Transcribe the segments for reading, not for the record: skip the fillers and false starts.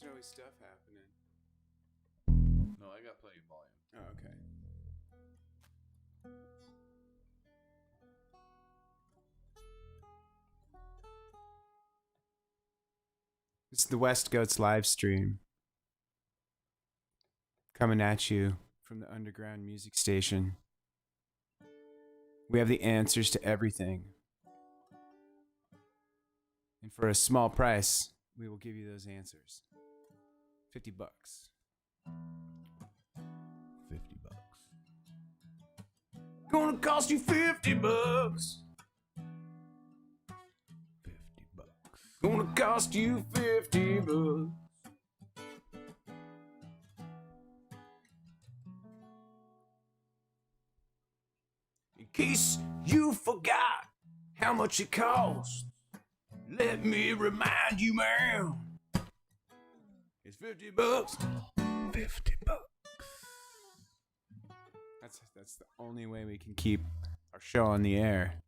There's always stuff happening. No, I got plenty of volume. Oh, okay. It's the West Goats live stream. Coming at you from the underground music station. We have the answers to everything. And for a small price, we will give you those answers. $50. 50 bucks. Gonna cost you $50. 50 bucks. Gonna cost you $50. In case you forgot how much it costs, let me remind you, man. It's $50. 50 bucks. That's the only way we can keep our show on the air.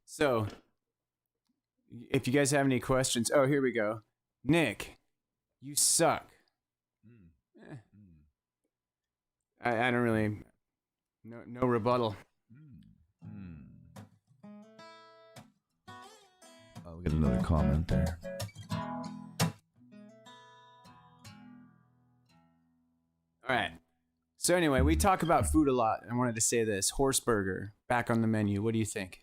So, if you guys have any questions, oh, here we go. Nick, you suck. I don't really, no rebuttal. Oh, we got another comment there. All right. So anyway, we talk about food a lot. I wanted to say this. Horse burger, back on the menu. What do you think?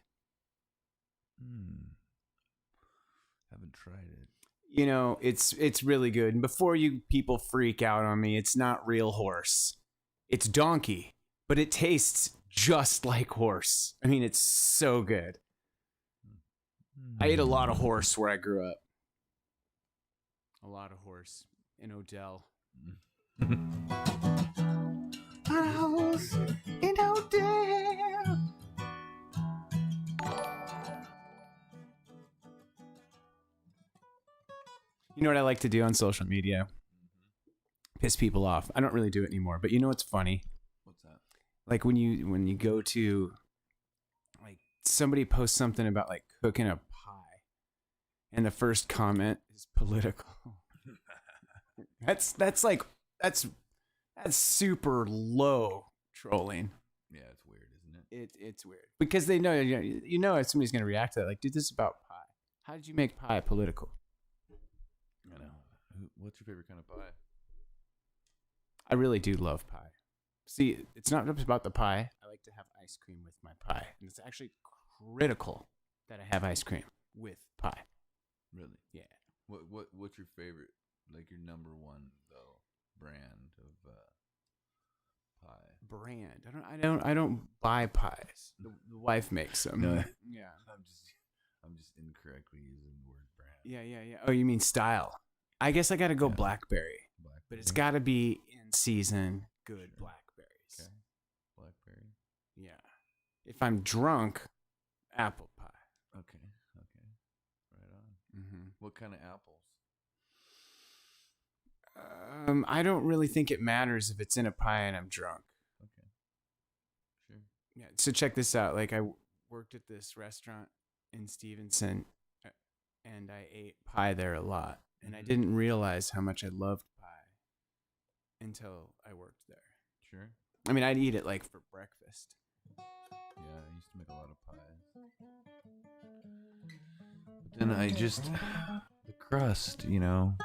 Haven't tried it. You know, it's really good. And before you people freak out on me, it's not real horse. It's donkey, but it tastes just like horse. I mean, it's so good. I ate a lot of horse where I grew up. A lot of horse in Odell. House in Odell. You know what I like to do on social media? Piss people off. I don't really do it anymore, but you know what's funny? What's that? Like when you go to, like, somebody posts something about like cooking a pie, and the first comment is political. that's super low trolling. Yeah, it's weird, isn't it? It's weird because they know you know if somebody's gonna react to that. Like, dude, this is about pie. How did you make pie political? I know. What's your favorite kind of pie? I really do love pie. See, it's not just about the pie. I like to have ice cream with my pie. And it's actually critical that I have ice cream with pie. Really? Yeah. What's your favorite, like your number one though brand of pie? Brand. I don't buy pies. The wife makes them. No. Yeah. I'm just incorrectly using the word brand. Yeah. Oh, you mean style? I guess I got to go blackberry. But it's got to be in season good blackberries. Okay. Blackberry. Yeah. If I'm drunk, apple pie. Okay. Right on. Mm-hmm. What kind of apples? I don't really think it matters if it's in a pie and I'm drunk. Okay. Sure. Yeah. So check this out. Like, I worked at this restaurant in Stevenson, and I ate pie there a lot. And I didn't realize how much I loved pie until I worked there. Sure. I mean, I'd eat it like for breakfast. Yeah, I used to make a lot of pies. But then I just the crust, you know.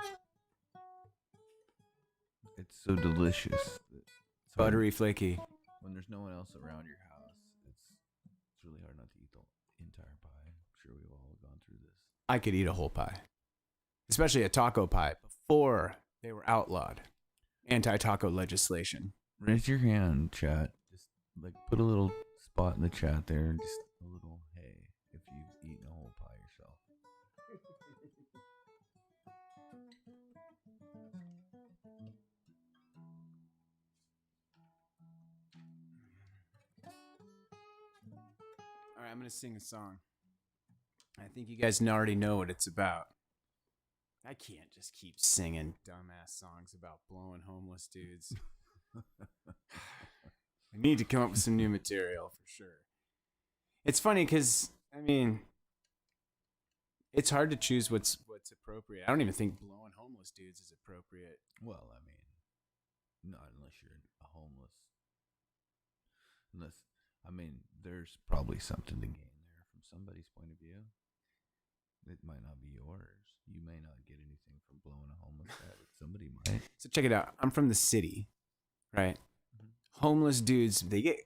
It's so delicious. It's Buttery, flaky. When there's no one else around your house, it's really hard not to eat the entire pie. I'm sure we've all gone through this. I could eat a whole pie. Especially a taco pie before they were outlawed. Anti-taco legislation. Raise your hand, chat. Just like put a little spot in the chat there. Just a little hey if you've eaten a whole pie yourself. All right, I'm going to sing a song. I think you guys already know what it's about. I can't just keep singing dumbass songs about blowing homeless dudes. I need to come up with some new material for sure. It's funny because I mean, it's hard to choose what's appropriate. I don't even think blowing homeless dudes is appropriate. Well, I mean, not unless you're a homeless. Unless, I mean, there's probably something to gain there from somebody's point of view. It might not be yours. You may not get anything from blowing a homeless guy, but somebody might. So check it out. I'm from the city, right? Homeless dudes, they get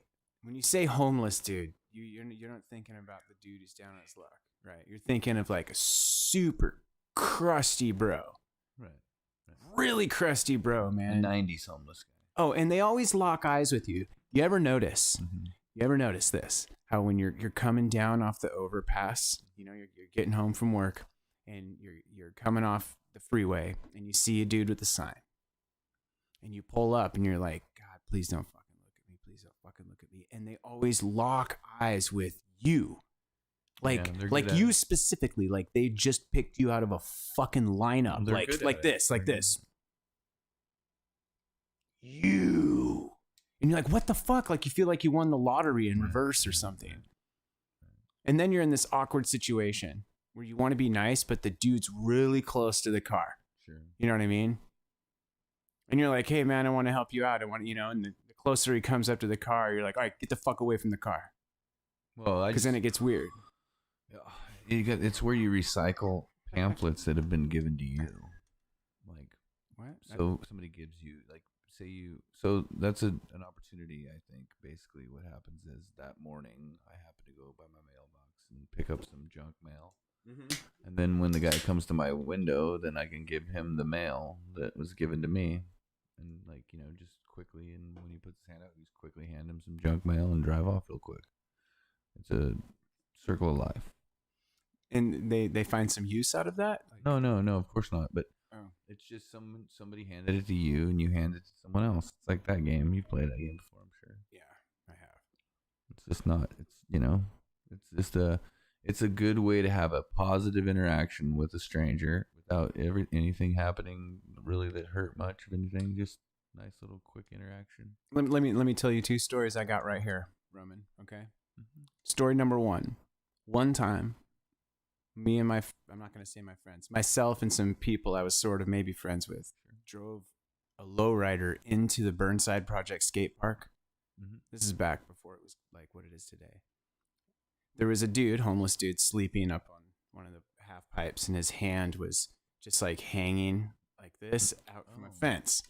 when you say homeless dude, you're not thinking about the dude who's down on his luck, right? You're thinking of like a super crusty bro, Right. really crusty bro, A man. 90s homeless guy. Oh, and they always lock eyes with you. You ever notice? Mm-hmm. You ever notice this? How when you're coming down off the overpass, you know, you're getting home from work, and you're coming off the freeway, and you see a dude with a sign, and you pull up, and you're like, God, please don't fucking look at me. Please don't fucking look at me. And they always lock eyes with you. Like you specifically, like they just picked you out of a fucking lineup. Like this. You. And you're like, what the fuck? Like you feel like you won the lottery in reverse or something. And then you're in this awkward situation where you want to be nice, but the dude's really close to the car. Sure. You know what I mean? And you're like, hey man, I want to help you out. I want, and the closer he comes up to the car, you're like, all right, get the fuck away from the car. Well, because then it gets weird. It's where you recycle pamphlets that have been given to you. Like, what? So somebody gives you, like, so that's an opportunity, I think. Basically what happens is that morning I happen to go by my mailbox and pick up some junk mail. Mm-hmm. And then when the guy comes to my window, then I can give him the mail that was given to me. And, like, just quickly, and when he puts his hand out, just quickly hand him some junk mail and drive off real quick. It's a circle of life. And they find some use out of that? No, of course not. But it's just somebody handed it to you, and you hand it to someone else. It's like that game. You've played that game before, I'm sure. Yeah, I have. It's just not. It's just it's a good way to have a positive interaction with a stranger without anything happening really that hurt much of anything. Just nice little quick interaction. Let me tell you 2 stories I got right here, Roman. Okay. Mm-hmm. Story number 1. One time, me and I'm not going to say my friends, myself and some people I was sort of maybe friends with, drove a lowrider into the Burnside Project skate park. Mm-hmm. This is back before it was like what it is today. There was a dude, homeless dude, sleeping up on one of the half pipes, and his hand was just like hanging like this out from a fence.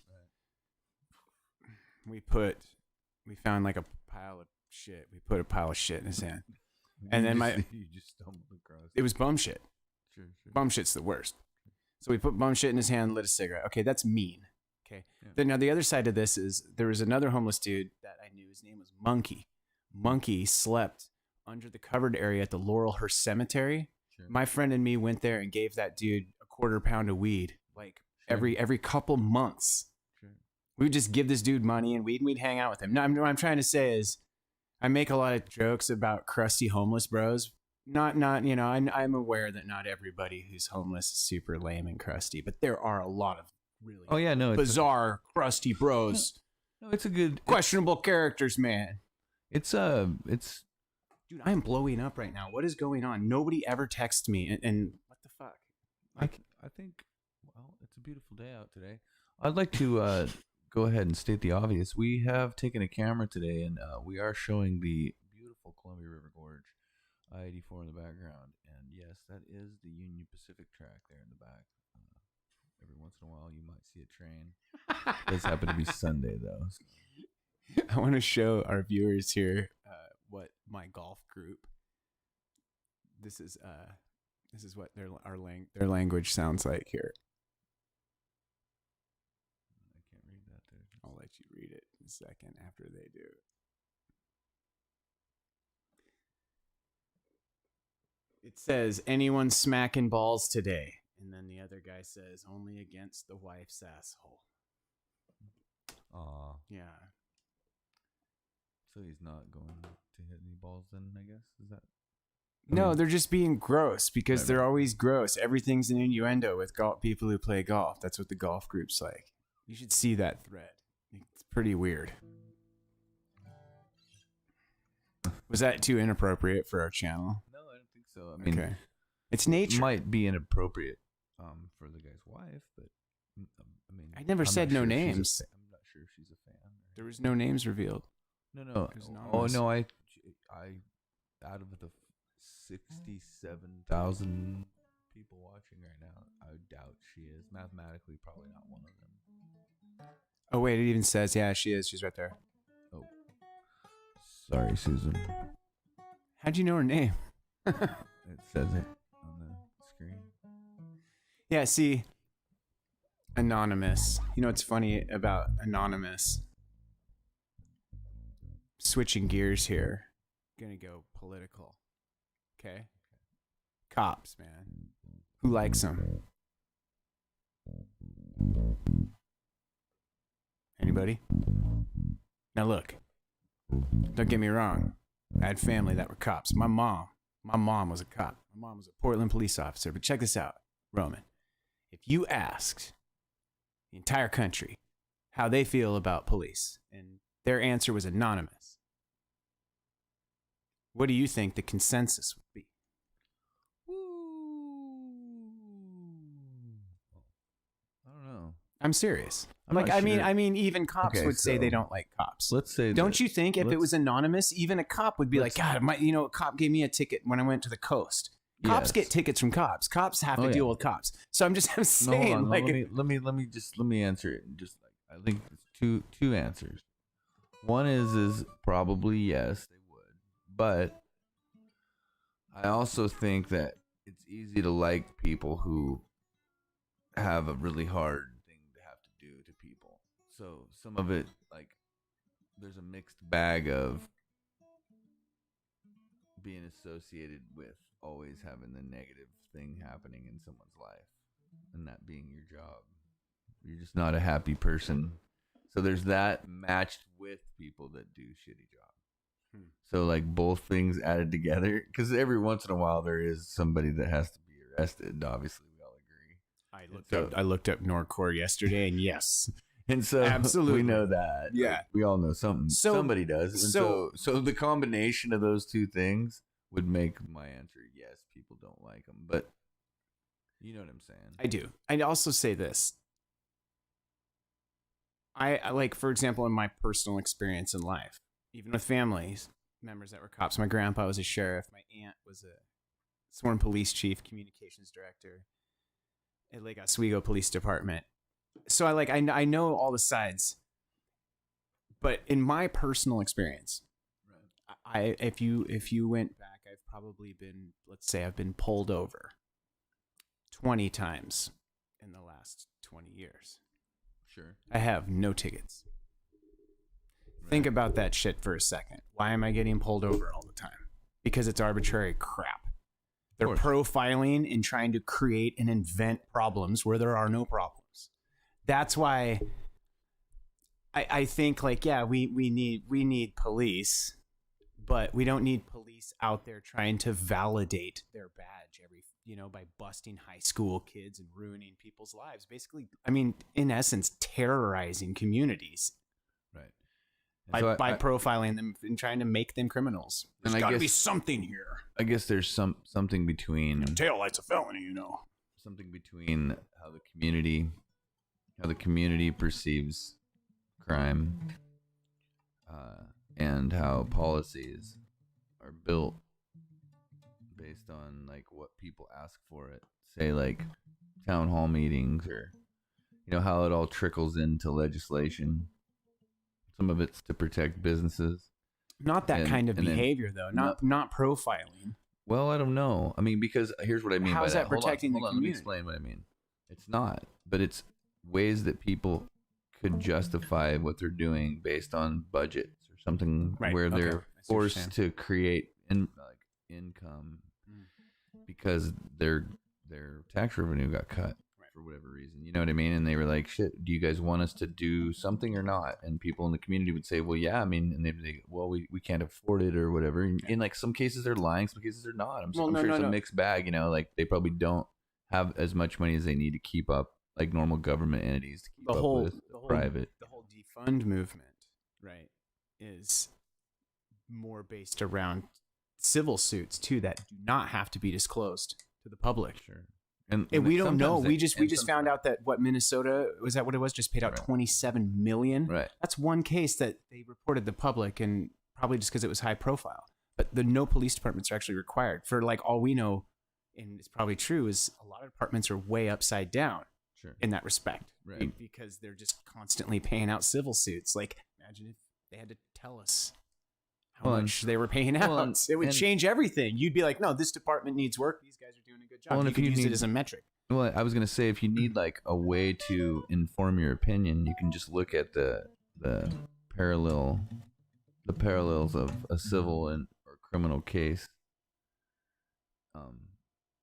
Right. We found like a pile of shit. We put a pile of shit in his hand. And then you just stumbled across. It was bum shit. Sure. Bum shit's the worst. So we put bum shit in his hand, lit a cigarette. Okay, that's mean. Okay. Yeah. Then now the other side of this is there was another homeless dude that I knew. His name was Monkey. Monkey slept under the covered area at the Laurelhurst Cemetery. Sure. My friend and me went there and gave that dude a quarter pound of weed, like every couple months. Sure. We would just give this dude money and we'd hang out with him. Now, what I'm trying to say is, I make a lot of jokes about crusty homeless bros. Not I'm aware that not everybody who's homeless is super lame and crusty, but there are a lot of really bizarre crusty bros. No, it's a good questionable characters, man. It's dude, I am blowing up right now. What is going on? Nobody ever texts me, and what the fuck? I think it's a beautiful day out today. I'd like to go ahead and state the obvious. We have taken a camera today, and we are showing the beautiful Columbia River Gorge, I-84 in the background. And yes, that is the Union Pacific track there in the back. Every once in a while, you might see a train. It does happen to be Sunday, though. So. I want to show our viewers here what my golf group. This is what their language sounds like here. I'll let you read it in a second after they do. It says, anyone smacking balls today? And then the other guy says, only against the wife's asshole. Aw. Yeah. So he's not going to hit any balls then, I guess? Is that? No, they're just being gross because they're always gross. Everything's an innuendo with people who play golf. That's what the golf group's like. You should see that thread. It's pretty weird. Was that too inappropriate for our channel? No, I don't think so. I mean, okay. It's nature. It might be inappropriate for the guy's wife, but I mean, I never said no names. I'm not sure if she's a fan. There was no names revealed. No. Oh no, I out of the 67,000 people watching right now, I doubt she is. Mathematically, probably not one of them. Oh wait, it even says, yeah, she is. She's right there. Oh, sorry, Susan. How'd you know her name? It says it on the screen. Yeah, see, Anonymous. You know what's funny about Anonymous? Switching gears here. Gonna go political. Okay? Cops, man. Who likes them? Anybody? Now look, don't get me wrong. I had family that were cops. My mom was a cop. My mom was a Portland police officer. But check this out, Roman. If you asked the entire country how they feel about police, and their answer was anonymous, what do you think the consensus would be? I don't know. I'm serious. I'm like, not I sure. mean, even cops would say they don't like cops. Let's say. Don't you think if it was anonymous, even a cop would be like, God, a cop gave me a ticket when I went to the coast. Cops get tickets from cops. Cops have to deal with cops. So I'm saying, no, let me answer it. Just like I think it's two answers. One is probably yes, they would, but I also think that it's easy to like people who have a really hard thing to have to do to people. So some of it, like, there's a mixed bag of being associated with always having the negative thing happening in someone's life, and that being your job. You're just not a happy person. So there's that matched with people that do shitty jobs. So like both things added together, because every once in a while there is somebody that has to be arrested. Obviously, we all agree. I looked up Norcore yesterday, and yes, and so absolutely we know that. Yeah, like, we all know something. Somebody does. And so the combination of those two things would make my answer yes. People don't like them, but you know what I'm saying. I do. I'd also say this. I like, for example, in my personal experience in life, even with families members that were cops. My grandpa was a sheriff. My aunt was a sworn police chief, communications director at Lake Oswego Police Department. So I know all the sides. But in my personal experience, right. If you went back, I've probably been, let's say I've been pulled over 20 times in the last 20 years. Sure. I have no tickets. Right. Think about that shit for a second. Why am I getting pulled over all the time? Because it's arbitrary crap. They're profiling and trying to create and invent problems where there are no problems. That's why I think, like, yeah, we need police, but we don't need police out there trying to validate their badge by busting high school kids and ruining people's lives. Basically, I mean, in essence, terrorizing communities. Right. By profiling them and trying to make them criminals. There's got to be something here. I guess there's something between taillight's a felony, something between how the community perceives crime, and how policies are built based on like what people ask for it. Say like town hall meetings, or how it all trickles into legislation. Some of it's to protect businesses. Not that kind of behavior, though. Not profiling. Well, I don't know. I mean, because here's what I mean. How is that protecting the community? Let me explain what I mean. It's not, but it's ways that people could justify what they're doing based on budgets or something, where they're forced to create income because their tax revenue got cut. For whatever reason, you know what I mean? And they were like, shit, do you guys want us to do something or not? And people in the community would say, well, yeah, I mean, and they'd say, well, we can't afford it or whatever. And in like some cases they're lying, some cases they're not. I'm sure it's a mixed bag, like they probably don't have as much money as they need to keep up like normal government entities to keep up with private. The whole defund movement, right, is more based around civil suits too that do not have to be disclosed to the public. Sure. And we don't know. We just found out that Minnesota, was that what it was? Just paid out $27 million. Right. That's one case that they reported the public, and probably just because it was high profile. But no police departments are actually required. For like all we know, and it's probably true, is a lot of departments are way upside down in that respect. Right. Because they're just constantly paying out civil suits. Like, imagine if they had to tell us how much they were paying out. It would change everything. You'd be like, no, this department needs work. These guys are doing a good job. You could use it as a metric. Well, I was going to say, if you need like a way to inform your opinion, you can just look at the parallels of a civil or criminal case.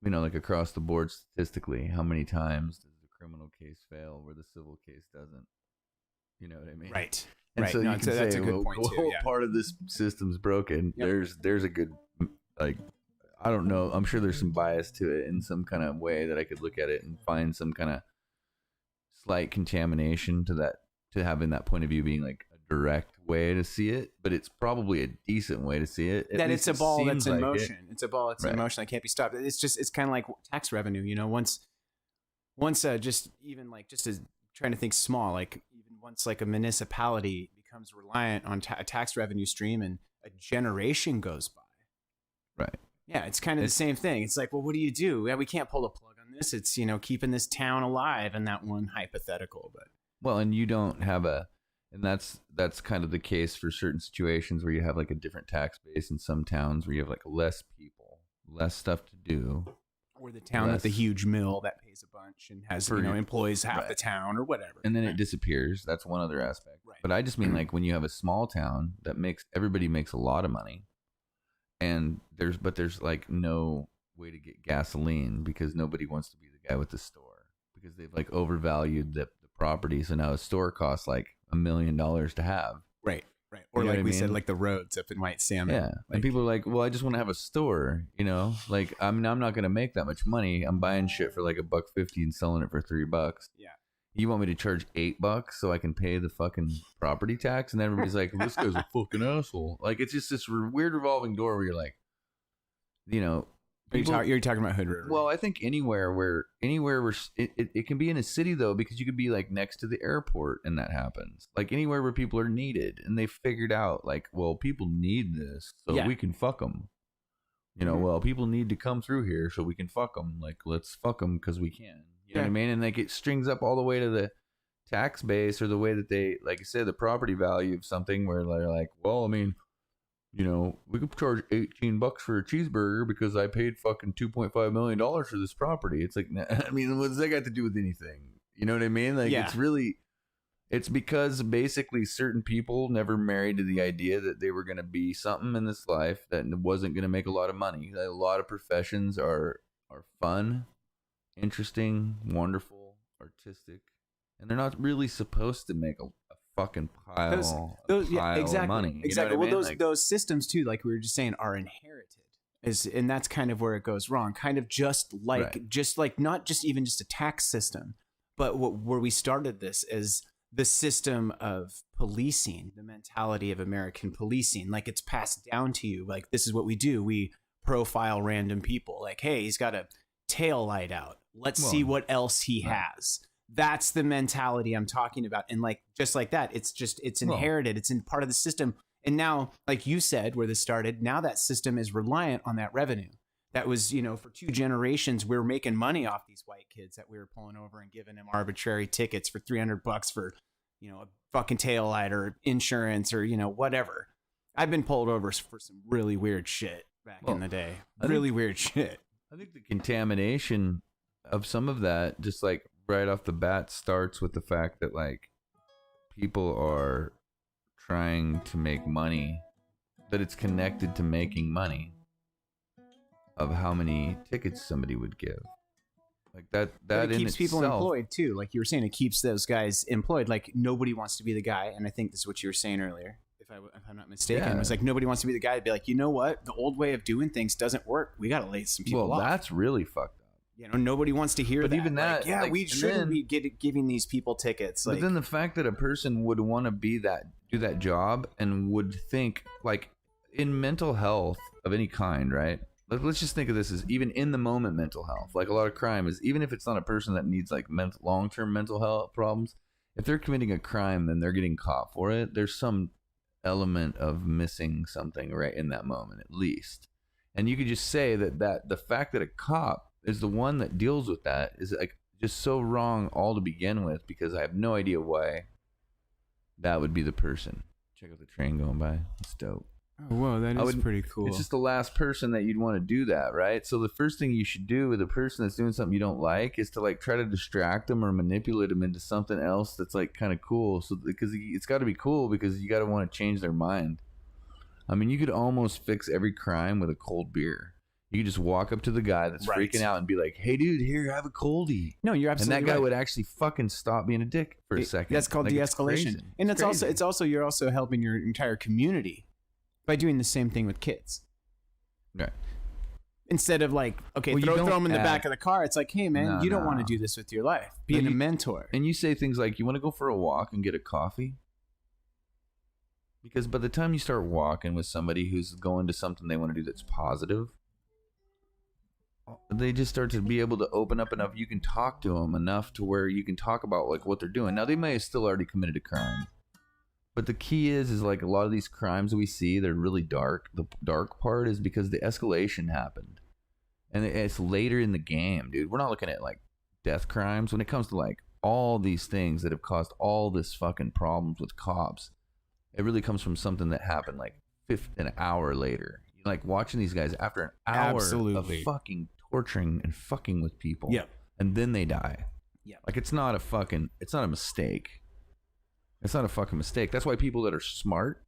Like across the board statistically, how many times does the criminal case fail where the civil case doesn't? You know what I mean? Right. And so you can say, that's a good point too. Part of this system's broken. Yep. There's a good, like, I don't know. I'm sure there's some bias to it in some kind of way that I could look at it and find some kind of slight contamination to having that point of view being like a direct way to see it, but it's probably a decent way to see it. That it's a ball that's in motion. It's a ball that's in motion that can't be stopped. It's kind of like tax revenue, once just as trying to think small, like even once like a municipality becomes reliant on a tax revenue stream and a generation goes by. Right. Yeah, it's kind of the same thing. It's like, well, what do you do? Yeah, we can't pull the plug on this. It's, keeping this town alive in that one hypothetical, but well, and you don't have and that's kind of the case for certain situations where you have like a different tax base in some towns where you have like less people, less stuff to do. Or the town with the huge mill that pays a bunch and has, employs half the town or whatever. And then it disappears. That's one other aspect. Right. But I just mean like when you have a small town that everybody makes a lot of money and there's like no way to get gasoline because nobody wants to be the guy with the store because they've like overvalued the property. So now a store costs like $1 million to have. Right. Or like we said, like the roads up in White Salmon. Yeah. And people are like, well, I just want to have a store, like I'm not going to make that much money. I'm buying shit for like $1.50 and selling it for $3. Yeah. You want me to charge $8 so I can pay the fucking property tax? And everybody's like, well, this guy's a fucking asshole. Like, it's just this weird revolving door where you're like, you're talking about Hood River. Well, I think anywhere where it can be in a city though, because you could be like next to the airport and that happens. Like anywhere where people are needed and they figured out like, well, people need this, so we can fuck them. Well, people need to come through here, so we can fuck them. Like, let's fuck them because we can. You know what I mean? And like it strings up all the way to the tax base or the way that they, like I said, the property value of something where they're like, well, I mean, we could charge $18 for a cheeseburger because I paid fucking $2.5 million for this property. It's like, I mean, what does that got to do with anything? You know what I mean? Like, it's because basically certain people never married to the idea that they were going to be something in this life that wasn't going to make a lot of money. A lot of professions are fun, interesting, wonderful, artistic, and they're not really supposed to make a fucking pile of money. Exactly. Well, those systems too, like we were just saying, are inherited. And that's kind of where it goes wrong. Kind of just like not just even just a tax system, but where we started this is the system of policing, the mentality of American policing. Like it's passed down to you. Like this is what we do. We profile random people. Like, hey, he's got a tail light out. Let's see what else he has. That's the mentality I'm talking about. And like, just like that, it's inherited. It's in part of the system. And now, like you said, where this started, now that system is reliant on that revenue. That was, for 2 generations, we were making money off these white kids that we were pulling over and giving them arbitrary tickets for $300 for, a fucking tail light or insurance or, whatever. I've been pulled over for some really weird shit back in the day. Weird shit. I think the contamination of some of that, just like right off the bat, starts with the fact that like people are trying to make money, that it's connected to making money of how many tickets somebody would give. Like that it keeps people employed too. Like you were saying, it keeps those guys employed. Like nobody wants to be the guy. And I think this is what you were saying earlier, if I'm not mistaken. It was like nobody wants to be the guy to be like, you know what? The old way of doing things doesn't work. We got to lay some people off. Well, that's really fucked up. Nobody wants to hear that. But even that, like, we shouldn't be giving these people tickets. But then the fact that a person would want to do that job and would think like, in mental health of any kind, right? Let's just think of this as even in the moment mental health. Like a lot of crime is, even if it's not a person that needs like long-term mental health problems, if they're committing a crime and they're getting caught for it, there's some element of missing something right in that moment at least. And you could just say that the fact that a cop is the one that deals with that is like just so wrong all to begin with, because I have no idea why that would be the person. Check out the train going by. It's dope. Oh, whoa, that is pretty cool. It's just the last person that you'd want to do that, right? So the first thing you should do with a person that's doing something you don't like is to like try to distract them or manipulate them into something else that's like kind of cool. So because it's got to be cool, because you got to want to change their mind. I mean, you could almost fix every crime with a cold beer. You could just walk up to the guy that's freaking out and be like, "Hey, dude, here, have a coldie." No, you're absolutely right. And that guy would actually fucking stop being a dick for a second. That's called de-escalation. And it's also you're also helping your entire community by doing the same thing with kids. Right. Instead of like, okay, throw them in the back of the car. It's like, hey, man, you don't want to do this with your life. Being a mentor. And you say things like, you want to go for a walk and get a coffee? Because by the time you start walking with somebody who's going to something they want to do that's positive, they just start to be able to open up enough. You can talk to them enough to where you can talk about like what they're doing. Now, they may have still already committed a crime. But the key is like a lot of these crimes we see, they're really dark. The dark part is because the escalation happened. And it's later in the game, dude. We're not looking at like death crimes. When it comes to like all these things that have caused all this fucking problems with cops, it really comes from something that happened like an hour later. Like watching these guys after an hour of fucking torturing and fucking with people. Yep. And then they die. Yeah. Like it's not a mistake. It's not a fucking mistake. That's why people that are smart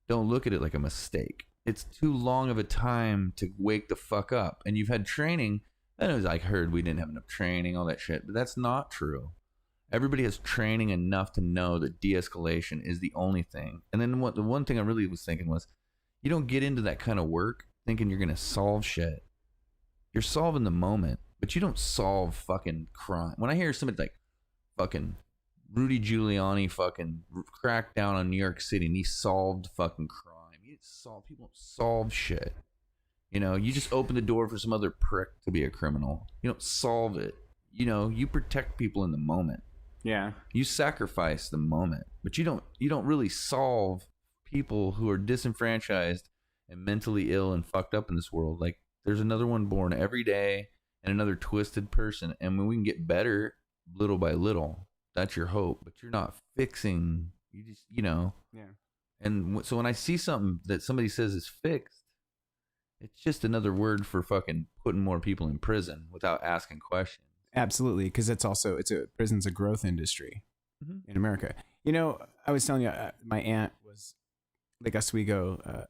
don't look at it like a mistake. It's too long of a time to wake the fuck up. And you've had training. I know, I heard we didn't have enough training, all that shit. But that's not true. Everybody has training enough to know that de-escalation is the only thing. And then the one thing I really was thinking was, you don't get into that kind of work thinking you're going to solve shit. You're solving the moment, but you don't solve fucking crime. When I hear somebody like fucking Rudy Giuliani fucking cracked down on New York City and he solved fucking crime. People don't solve shit. You know, you just open the door for some other prick to be a criminal. You don't solve it. You know, you protect people in the moment. Yeah. You sacrifice the moment, but you don't really solve people who are disenfranchised and mentally ill and fucked up in this world. Like there's another one born every day and another twisted person. And when we can get better little by little, that's your hope, but you're not fixing, you just, you know. Yeah. And so when I see something that somebody says is fixed, it's just another word for fucking putting more people in prison without asking questions. Absolutely, because prison's a growth industry in America. You know, I was telling you, my aunt was Lake Oswego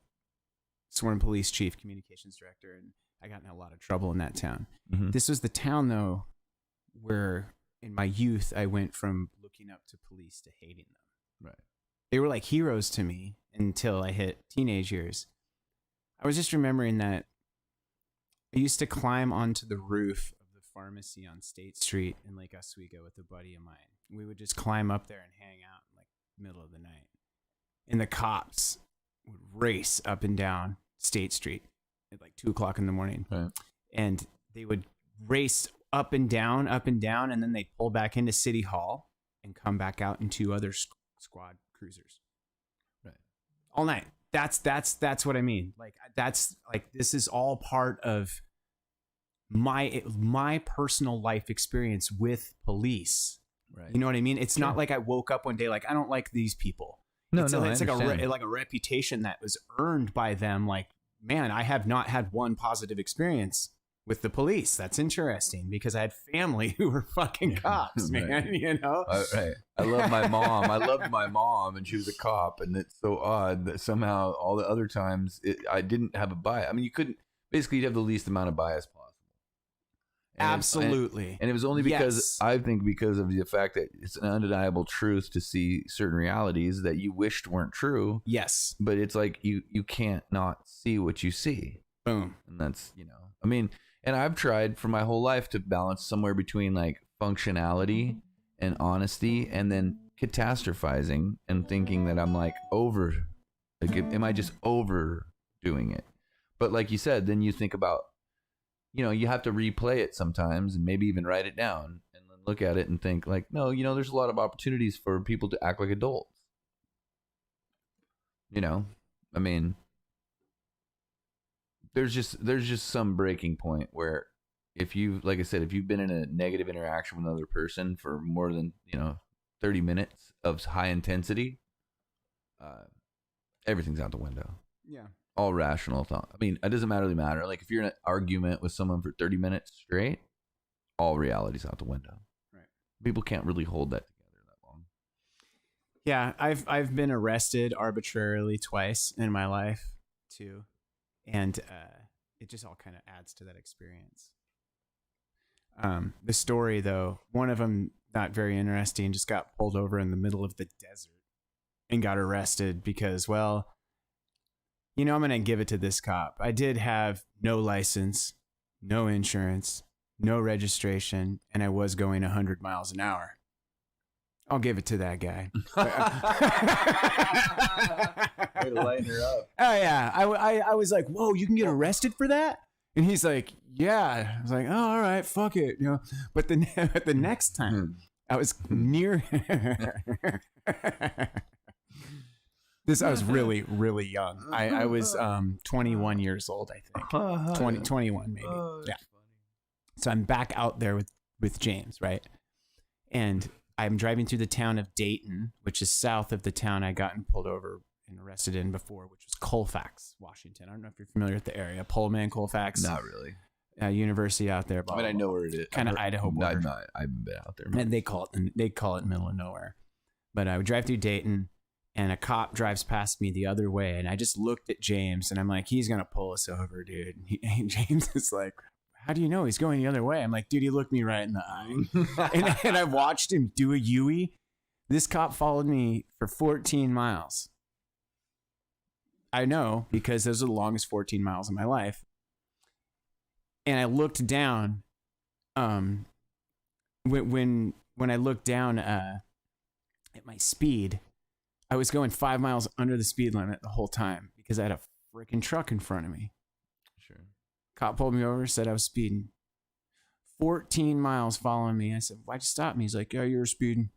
sworn police chief, communications director, and I got in a lot of trouble in that town. Mm-hmm. This was the town, though, where in my youth I went from looking up to police to hating them. Right. They were like heroes to me until I hit teenage years. I was just remembering that I used to climb onto the roof of the pharmacy on State Street in Lake Oswego with a buddy of mine. We would just climb up there and hang out in like middle of the night. And the cops would race up and down State Street at like 2:00 in the morning. Right. And they would race up and down, and then they'd pull back into City Hall and come back out in two other squad cruisers. Right. All night. That's what I mean. Like that's like this is all part of my personal life experience with police. Right. You know what I mean? It's not like I woke up one day like I don't like these people. It's like a reputation that was earned by them. Like, man, I have not had one positive experience with the police. That's interesting because I had family who were fucking cops, man. Right. You know, right? I love my mom. I loved my mom, and she was a cop. And it's so odd that somehow all the other times I didn't have a bias. I mean, you'd have the least amount of bias possible. And absolutely. And it was only because I think because of the fact that it's an undeniable truth to see certain realities that you wished weren't true. Yes. But it's like you can't not see what you see. Boom. And that's, I mean, and I've tried for my whole life to balance somewhere between like functionality and honesty and then catastrophizing and thinking that I'm like am I just over doing it. But like you said, then you think about, you have to replay it sometimes and maybe even write it down and then look at it and think like, no, there's a lot of opportunities for people to act like adults. I mean, there's just some breaking point where if like I said, if you've been in a negative interaction with another person for more than, 30 minutes of high intensity, everything's out the window. Yeah. All rational thought. I mean, it doesn't really matter. Like if you're in an argument with someone for 30 minutes straight, all reality's out the window. Right. People can't really hold that together that long. Yeah, I've been arrested arbitrarily twice in my life too, and it just all kind of adds to that experience. The story though, one of them not very interesting, just got pulled over in the middle of the desert and got arrested because, well, I'm going to give it to this cop. I did have no license, no insurance, no registration, and I was going 100 miles an hour. I'll give it to that guy. Way to lighten her up. Oh, yeah. I was like, whoa, you can get arrested for that? And he's like, yeah. I was like, oh, all right, fuck it. But the next time I was near... I was really, really young. I was 21 years old, I think. 21 maybe. Yeah. So I'm back out there with James, right? And I'm driving through the town of Dayton, which is south of the town I gotten pulled over and arrested in before, which was Colfax, Washington. I don't know if you're familiar with the area. Pullman, Colfax. Not really. University out there. I know where it is. Kind of Idaho border. I've been out there. And they call it middle of nowhere. But I would drive through Dayton. And a cop drives past me the other way. And I just looked at James and I'm like, he's going to pull us over, dude. And James is like, how do you know he's going the other way? I'm like, dude, he looked me right in the eye. and I watched him do a Yui. This cop followed me for 14 miles. I know because those are the longest 14 miles of my life. And I looked down. When I looked down at my speed, I was going 5 miles under the speed limit the whole time because I had a freaking truck in front of me. Sure. Cop pulled me over, said I was speeding. 14 miles following me. I said, why'd you stop me? He's like, yeah, you were speeding.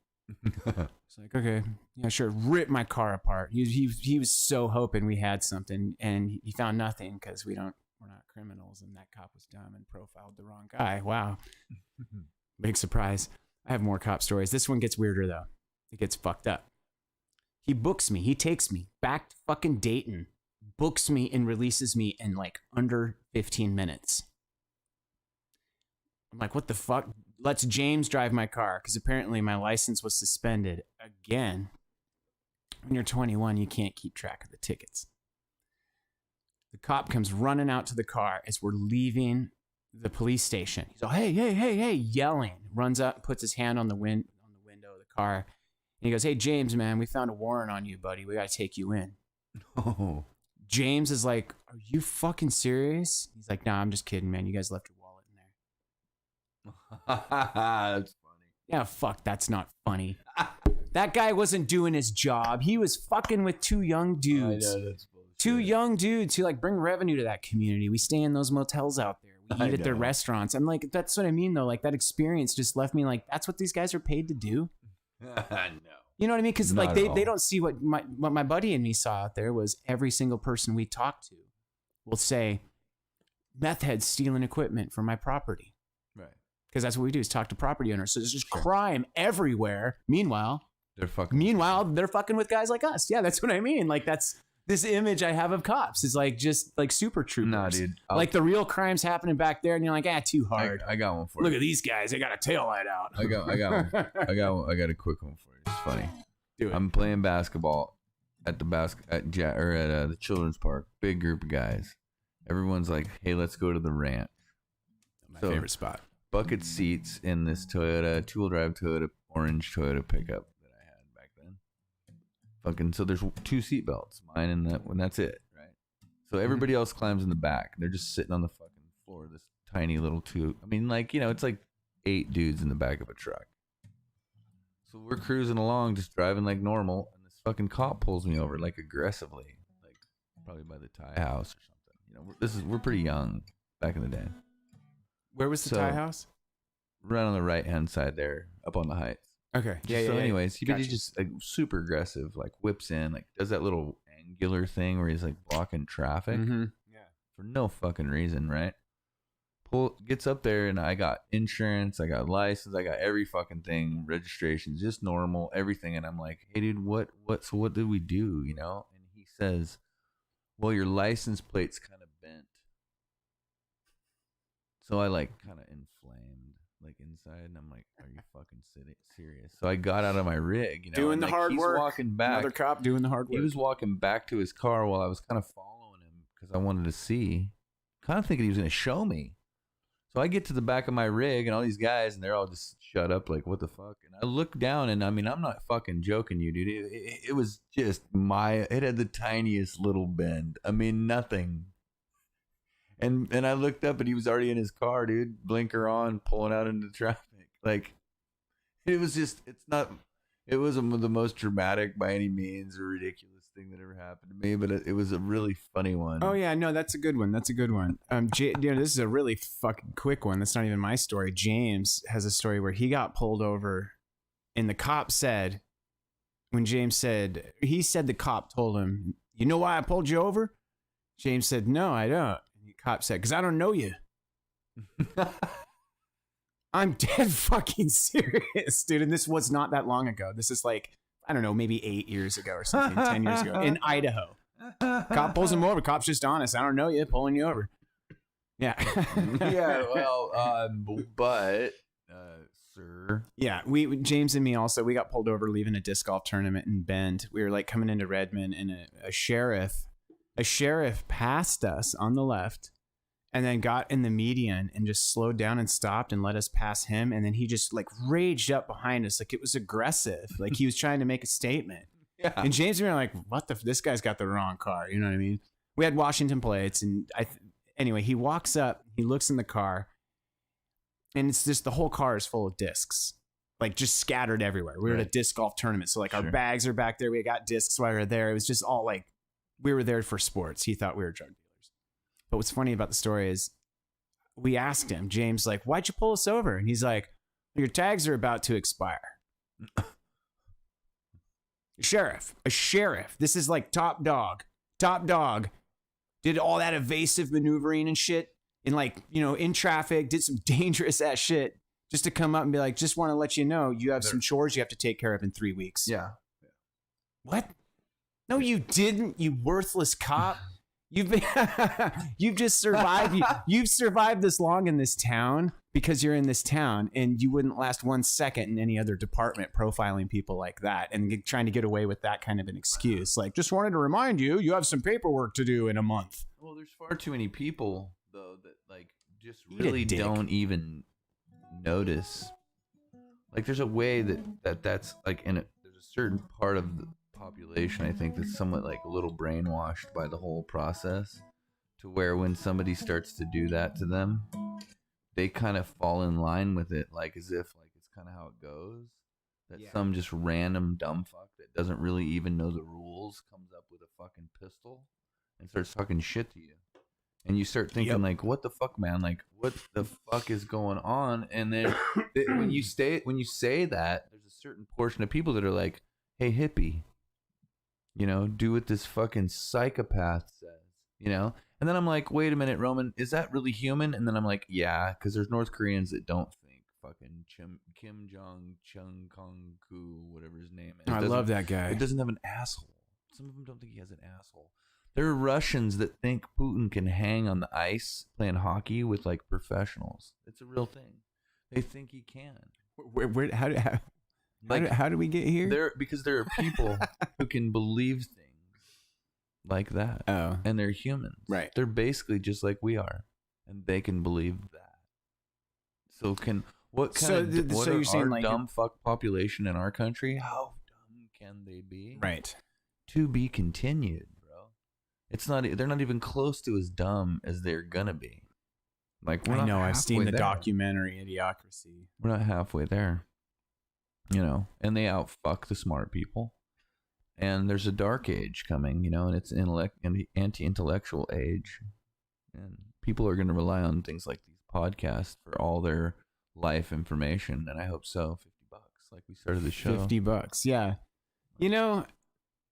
It's like, okay. Yeah, sure. Ripped my car apart. He was so hoping we had something, and he found nothing because we're not criminals, and that cop was dumb and profiled the wrong guy. Wow. Big surprise. I have more cop stories. This one gets weirder, though. It gets fucked up. He books me. He takes me back to fucking Dayton, books me and releases me in like under 15 minutes. I'm like, what the fuck? Lets James drive my car because apparently my license was suspended again. When you're 21, you can't keep track of the tickets. The cop comes running out to the car as we're leaving the police station. He's like, hey, yelling. Runs up, puts his hand on the window of the car. And he goes, hey, James, man, we found a warrant on you, buddy. We got to take you in. Oh. James is like, are you fucking serious? He's like, nah, I'm just kidding, man. You guys left your wallet in there. That's funny. Yeah, fuck, that's not funny. That guy wasn't doing his job. He was fucking with two young dudes. I know, that's bullshit. Two young dudes who like bring revenue to that community. We stay in those motels out there. We eat at their restaurants. I'm like, that's what I mean, though. Like, that experience just left me like, that's what these guys are paid to do? No. You know what I mean? Because like they don't see what my buddy and me saw out there was every single person we talked to will say, meth heads stealing equipment from my property. Right. Because that's what we do is talk to property owners. So there's just crime everywhere. Meanwhile, they're fucking with guys like us. Yeah, that's what I mean. Like that's this image I have of cops is like just like super troopers. Nah, dude. Like the real crime's happening back there, and you're like, too hard. I got one for you. Look at these guys. They got a tail light out. I got one. I got a quick one for you. It's funny. Do it. I'm playing basketball at the children's park. Big group of guys. Everyone's like, "Hey, let's go to the ranch." My favorite spot. Bucket seats in this Toyota, two-wheel drive Toyota, orange Toyota pickup that I had back then. Fucking so there's two seat belts, mine and that one. That's it, right? So everybody else climbs in the back. They're just sitting on the fucking floor of this tiny little tube. I mean, like, you know, it's like 8 dudes in the back of a truck. So we're cruising along, just driving like normal, and this fucking cop pulls me over like aggressively, like probably by the Thai house or something. You know, we're pretty young back in the day. Where was the Thai house? Right on the right hand side there, up on the heights. Okay. Anyways, he gotcha. just like super aggressive, like whips in, like does that little angular thing where he's like blocking traffic for no fucking reason, right? Gets up there, and I got insurance, I got license, I got every fucking thing, registration, just normal, everything. And I'm like, hey, dude, what did we do, you know? And he says, well, your license plate's kind of bent. So I like kind of inflamed, like inside, and I'm like, are you fucking serious? So I got out of my rig, you know, doing the hard work. Walking back. Another cop doing the hard work. He was walking back to his car while I was kind of following him because I wanted to see, kind of thinking he was going to show me. So I get to the back of my rig and all these guys, and they're all just shut up, like, what the fuck? And I look down, and I mean, I'm not fucking joking you, dude. It was just it had the tiniest little bend. I mean, nothing. And I looked up, and he was already in his car, dude. Blinker on, pulling out into traffic. Like, it was just, it wasn't the most dramatic by any means or ridiculous thing that ever happened to me, but it was a really funny one. Oh yeah, no, that's a good one. That's a good one. You know, this is a really fucking quick one. That's not even my story. James has a story where he got pulled over, and the cop said, when James said, the cop told him, "You know why I pulled you over?" James said, "No, I don't." And the cop said, "'Cause I don't know you." I'm dead fucking serious, dude. And this was not that long ago. This is like, I don't know, maybe 8 years ago or something, 10 years ago in Idaho. Cop pulls him over. Cop's just honest. I don't know you, pulling you over. Yeah. Yeah, well, but, sir. Yeah, James and me also, we got pulled over leaving a disc golf tournament in Bend. We were like coming into Redmond, and a sheriff passed us on the left and then got in the median and just slowed down and stopped and let us pass him. And then he just like raged up behind us. Like it was aggressive. Like he was trying to make a statement. Yeah. And James and me were like, this guy's got the wrong car. You know what I mean? We had Washington plates. And anyway, he walks up, he looks in the car, and it's just the whole car is full of discs, like just scattered everywhere. We were at a disc golf tournament. So like our bags are back there. We got discs while we were there. It was just all like, we were there for sports. He thought we were drug dealers. But what's funny about the story is we asked him, James, like, why'd you pull us over? And he's like, your tags are about to expire. A sheriff. This is like top dog. Did all that evasive maneuvering and shit. And like, you know, in traffic, did some dangerous ass shit just to come up and be like, just want to let you know you have some chores you have to take care of in 3 weeks. Yeah. What? No, you didn't, you worthless cop. You've just survived. You've survived this long in this town because you're in this town, and you wouldn't last 1 second in any other department profiling people like that and trying to get away with that kind of an excuse. Like, just wanted to remind you, you have some paperwork to do in a month. Well, there's far too many people though that like just really don't even notice. Like, there's a way that's like there's a certain part of the population, I think, that's somewhat like a little brainwashed by the whole process, to where when somebody starts to do that to them, they kind of fall in line with it, like as if like it's kind of how it goes. That some just random dumb fuck that doesn't really even know the rules comes up with a fucking pistol and starts talking shit to you, and you start thinking like, what the fuck, man? Like, what the fuck is going on? And then when you say that, there's a certain portion of people that are like, hey, hippie, you know, do what this fucking psychopath says, you know? And then I'm like, wait a minute, Roman, is that really human? And then I'm like, yeah, because there's North Koreans that don't think fucking Kim Jong Kong Ku, whatever his name is. I love that guy. It doesn't have an asshole. Some of them don't think he has an asshole. There are Russians that think Putin can hang on the ice playing hockey with like professionals. It's a real thing. They think he can. How do we get here? Because there are people who can believe things like that. Oh. And they're humans. Right. They're basically just like we are. And they can believe that. So you're saying like dumb fuck population in our country? How dumb can they be? Right. To be continued, bro. They're not even close to as dumb as they're gonna be. Like, I know, I've seen the documentary Idiocracy. We're not halfway there. You know, and they outfuck the smart people. And there's a dark age coming, and it's an anti-intellectual age. And people are going to rely on things like these podcasts for all their life information. And I hope so. $50, like we started the show. $50, yeah.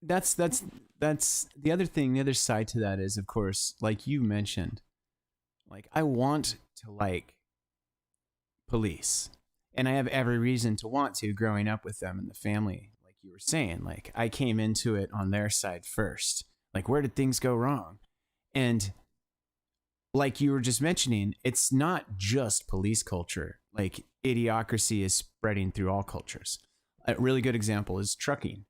That's the other thing. The other side to that is, of course, like you mentioned, like I want to like police, and I have every reason to want to, growing up with them in the family. Like you were saying, like I came into it on their side first. Like, where did things go wrong? And like you were just mentioning, it's not just police culture. Like idiocracy is spreading through all cultures. A really good example is trucking.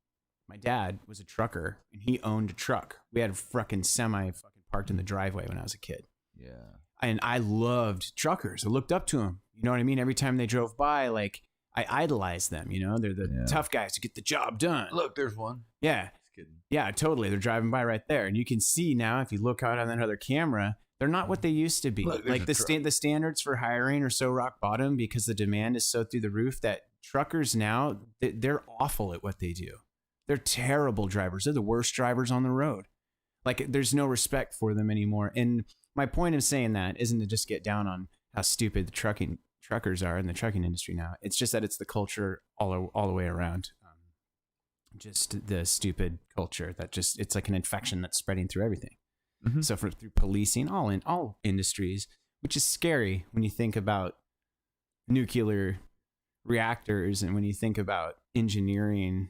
My dad was a trucker, and he owned a truck. We had a fucking semi parked in the driveway when I was a kid. Yeah. And I loved truckers. I looked up to them. You know what I mean? Every time they drove by, like I idolized them. They're the tough guys who get the job done. Look, there's one. Yeah. Just kidding. Yeah, totally. They're driving by right there. And you can see now, if you look out on that other camera, they're not what they used to be. Look, like the standards for hiring are so rock bottom because the demand is so through the roof that truckers now, they're awful at what they do. They're terrible drivers. They're the worst drivers on the road. Like there's no respect for them anymore. And my point of saying that isn't to just get down on how stupid the truckers are in the trucking industry now. It's just that it's the culture all the way around. Just the stupid culture that just, it's like an infection that's spreading through everything. Mm-hmm. So through policing, all industries, which is scary when you think about nuclear reactors and when you think about engineering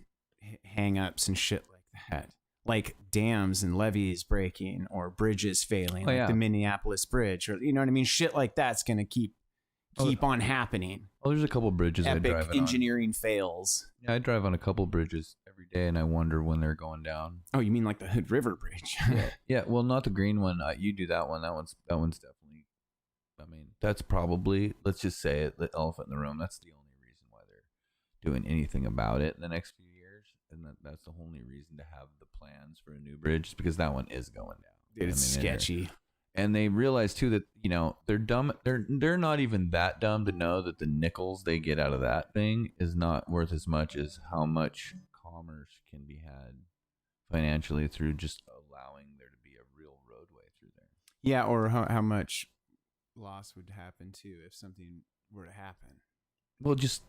hang-ups and shit like that, like dams and levees breaking or bridges failing, like the Minneapolis Bridge, or you know what I mean, shit like that's gonna keep on happening. Oh, there's a couple bridges Epic I drive engineering fails. Yeah, I drive on a couple bridges every day, and I wonder when they're going down. Oh, you mean like the Hood River Bridge? Yeah. Well, not the green one. You do that one. That one's definitely. I mean, that's probably, let's just say it, the elephant in the room. That's the only reason why they're doing anything about it in the next few years, and that's the only reason to have the plans for a new bridge, just because that one is going down. It's sketchy. And they realize too that they're dumb. They're not even that dumb to know that the nickels they get out of that thing is not worth as much as how much commerce can be had financially through just allowing there to be a real roadway through there. Yeah, or how much loss would happen too if something were to happen. Well, just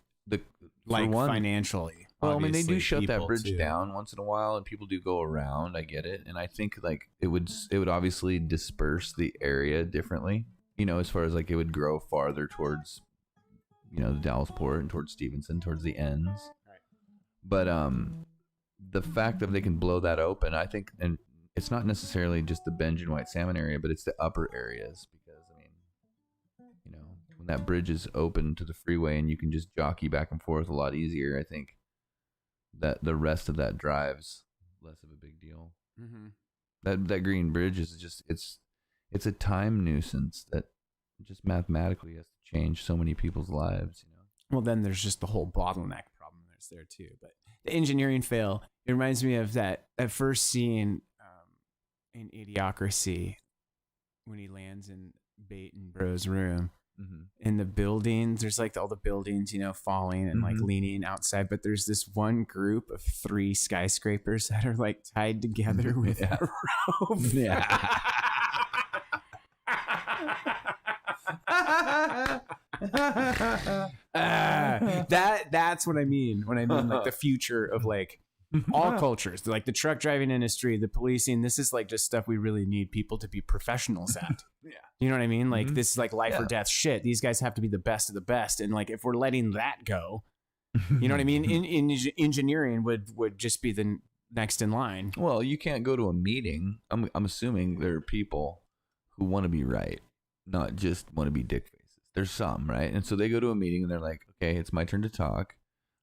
financially. Well, I mean, they do shut that bridge down once in a while, and people do go around. I get it, and I think like it would obviously disperse the area differently. As far as like it would grow farther towards, the Dallas port and towards Stevenson, towards the ends. Right. But the fact that they can blow that open, I think, and it's not necessarily just the Benj and White Salmon area, but it's the upper areas, because I mean, when that bridge is open to the freeway and you can just jockey back and forth a lot easier, I think that the rest of that drive's less of a big deal. Mm-hmm. That green bridge is just it's a time nuisance that just mathematically has to change so many people's lives. Well, then there's just the whole bottleneck problem that's there too. But the engineering fail, it reminds me of that first scene in Idiocracy when he lands in Bait and Bro's room. Mm-hmm. In the buildings, there's like all the buildings, falling and like leaning outside, but there's this one group of 3 skyscrapers that are like tied together with a rope. Yeah. That's what I mean when I mean like the future of like all cultures, like the truck driving industry, the policing. This is like just stuff we really need people to be professionals at. Yeah. You know what I mean? Like this is like life or death shit. These guys have to be the best of the best. And like, if we're letting that go, you know what I mean? In engineering would just be the next in line. Well, you can't go to a meeting. I'm assuming there are people who want to be right, not just want to be dick faces. There's some, right? And so they go to a meeting and they're like, okay, it's my turn to talk.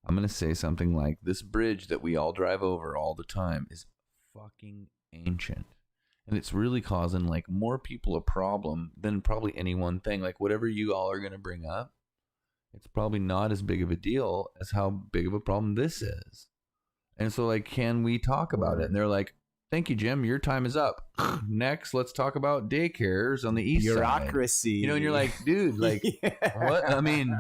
I'm going to say something like, this bridge that we all drive over all the time is fucking ancient. And it's really causing like more people a problem than probably any one thing. Like whatever you all are going to bring up, it's probably not as big of a deal as how big of a problem this is. And so like, can we talk about it? And they're like, Thank you, Jim. Your time is up. Next, let's talk about daycares on the east side. Bureaucracy. You know, and you're like, dude, like, what? I mean,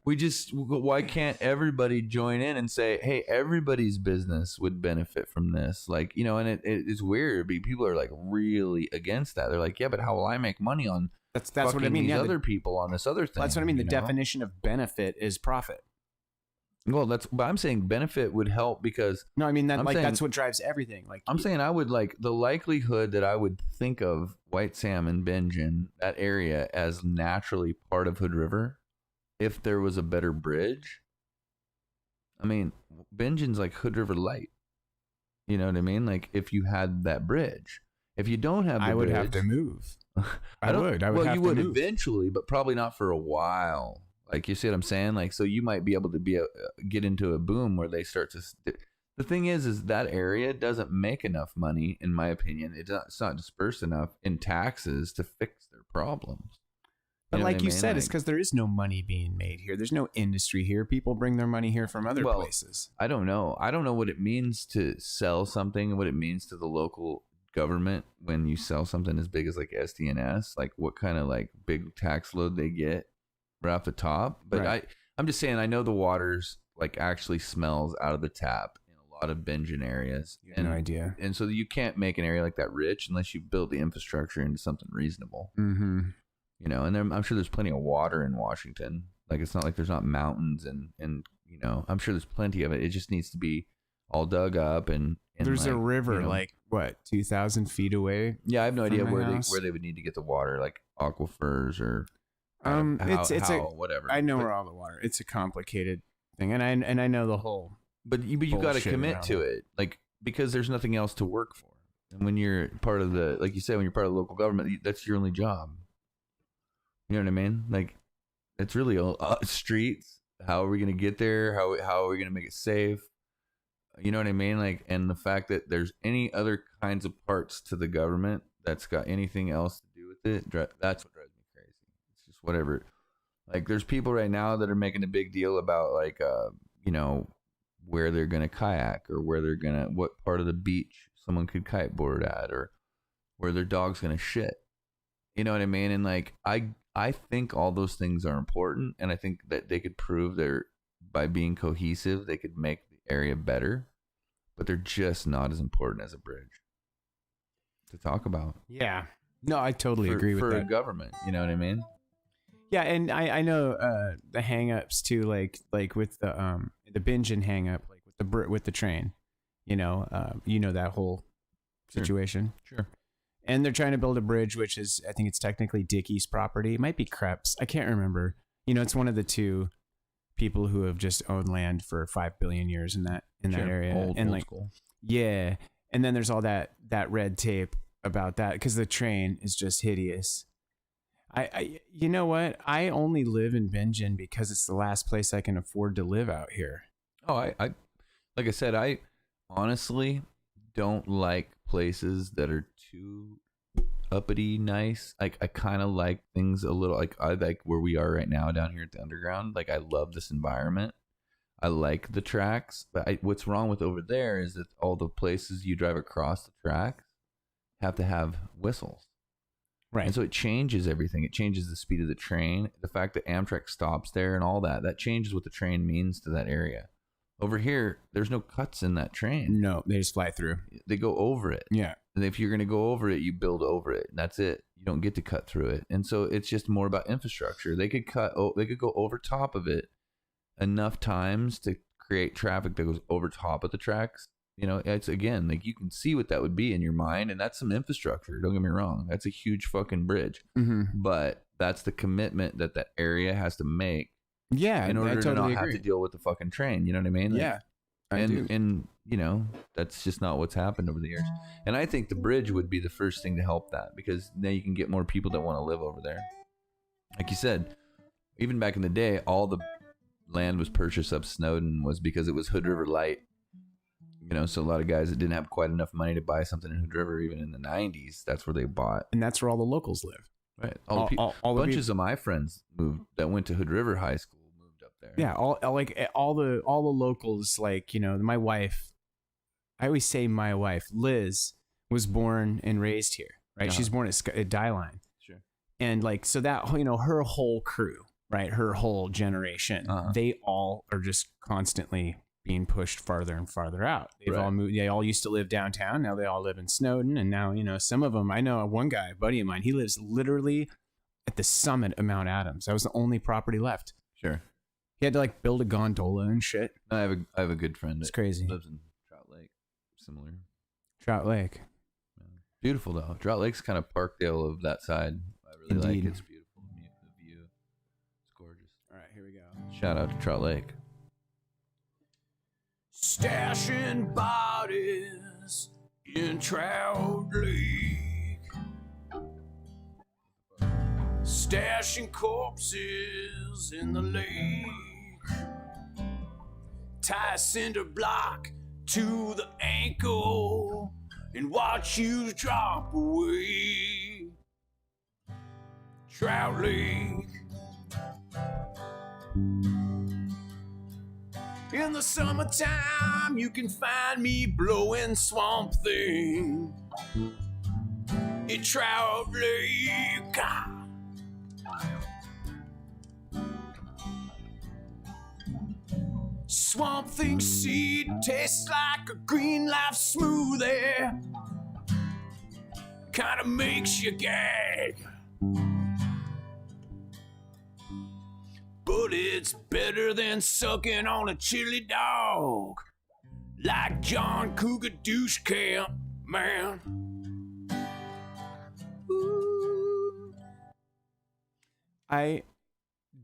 why can't everybody join in and say, hey, everybody's business would benefit from this? Like, you know, and it's weird. People are like really against that. They're like, yeah, but how will I make money on that's what I mean. These other people on this other thing. That's what I mean. The definition of benefit is profit. Well, but I'm saying benefit would help because no, I mean that's what drives everything. Like I'm saying, I would like the likelihood that I would think of White Salmon, Bingen, that area as naturally part of Hood River, if there was a better bridge. I mean, Bingen's like Hood River light. You know what I mean? Like if you had that bridge, if you don't have, I would have to move. I would. Well, you would eventually, but probably not for a while. Like, you see what I'm saying? Like, so you might be able to get into a boom where they start to. The thing is that area doesn't make enough money, in my opinion. It's not dispersed enough in taxes to fix their problems. But like you said, it's because there is no money being made here. There's no industry here. People bring their money here from other places. I don't know. I don't know what it means to sell something and what it means to the local government when you sell something as big as like SDNS. Like, what kind of like big tax load they get right off the top. But right. I'm just saying, I know the water's like actually smells out of the tap in a lot of Bingen areas. You have no idea. And so you can't make an area like that rich unless you build the infrastructure into something reasonable. Mm-hmm. You know, and I'm sure there's plenty of water in Washington. Like, it's not like there's not mountains and you know, I'm sure there's plenty of it. It just needs to be all dug up and there's a river, you know, like what, 2,000 feet away? Yeah, I have no idea where they would need to get the water, like aquifers or whatever. I know where all the water. It's a complicated thing, and I know the whole. But you got to commit to it, like, because there's nothing else to work for. And when you're part of the, like you said, when you're part of the local government, that's your only job. You know what I mean? Like, it's really all streets. How are we going to get there? How are we going to make it safe? You know what I mean? Like, and the fact that there's any other kinds of parts to the government that's got anything else to do with it, that's what drives me crazy. It's just whatever. Like, there's people right now that are making a big deal about, like, you know, where they're going to kayak, or what part of the beach someone could kiteboard at, or where their dog's going to shit. You know what I mean? And like, I think all those things are important, and I think that they could prove by being cohesive, they could make the area better, but they're just not as important as a bridge to talk about. Yeah. No, I totally agree with that. For a government, you know what I mean? Yeah, and I know the hang-ups too, like with the Bingen hang-up, like with the train, you know that whole situation. Sure. And they're trying to build a bridge, which is, I think it's technically Dickey's property. It might be Krebs. I can't remember. You know, it's one of the two people who have just owned land for 5 billion years in that area. Old like, school. Yeah. And then there's all that red tape about that, because the train is just hideous. I you know what? I only live in Bingen because it's the last place I can afford to live out here. Oh, I like I said, I honestly don't like places that are too uppity nice. Like, I kind of like things a little, like, I like where we are right now down here at the underground. Like, I love this environment. I like the tracks, but what's wrong with over there is that all the places you drive across the tracks have to have whistles. Right. And so it changes everything. It changes the speed of the train. The fact that Amtrak stops there and all that changes what the train means to that area. Over here, there's no cuts in that train. No, they just fly through. They go over it. Yeah. And if you're going to go over it, you build over it. And that's it. You don't get to cut through it. And so it's just more about infrastructure. They could go over top of it enough times to create traffic that goes over top of the tracks. You know, it's, again, like, you can see what that would be in your mind, and that's some infrastructure. Don't get me wrong. That's a huge fucking bridge. Mm-hmm. But that's the commitment that area has to make. Yeah, in order to not have to deal with the fucking train. You know what I mean? Like, yeah. And you know, that's just not what's happened over the years. And I think the bridge would be the first thing to help that, because now you can get more people that want to live over there. Like you said, even back in the day, all the land was purchased up Snowden was because it was Hood River light. You know, so a lot of guys that didn't have quite enough money to buy something in Hood River, even in the 90s, that's where they bought. And that's where all the locals live. Right. Bunches of my friends that went to Hood River High School moved up there. Yeah, all the locals, like, you know, my wife, I always say my wife, Liz, was born and raised here, right? Uh-huh. She's born at Dieline. Sure. And like, so that, her whole crew, right? Her whole generation, they all are just constantly being pushed farther and farther out. They've all moved. They all used to live downtown. Now they all live in Snowden. And now, some of them, I know one guy, a buddy of mine, he lives literally at the summit of Mount Adams. That was the only property left. Sure. He had to like build a gondola and shit. I have a good friend. It's crazy. Lives in Trout Lake. Similar. Trout Lake. Yeah. Beautiful though. Trout Lake's kind of Parkdale of that side. I really like it. It's beautiful. The view. It's gorgeous. All right, here we go. Shout out to Trout Lake. Stashing bodies in Trout Lake. Stashing corpses in the lake. Tie a cinder block to the ankle and watch you drop away. Trout Lake. In the summertime, you can find me blowing Swamp Thing in Trout Lake. Swamp Thing seed tastes like a green life smoothie. Kinda makes you gag. But it's better than sucking on a chili dog. Like John Cougar Douche Camp, man. Ooh. I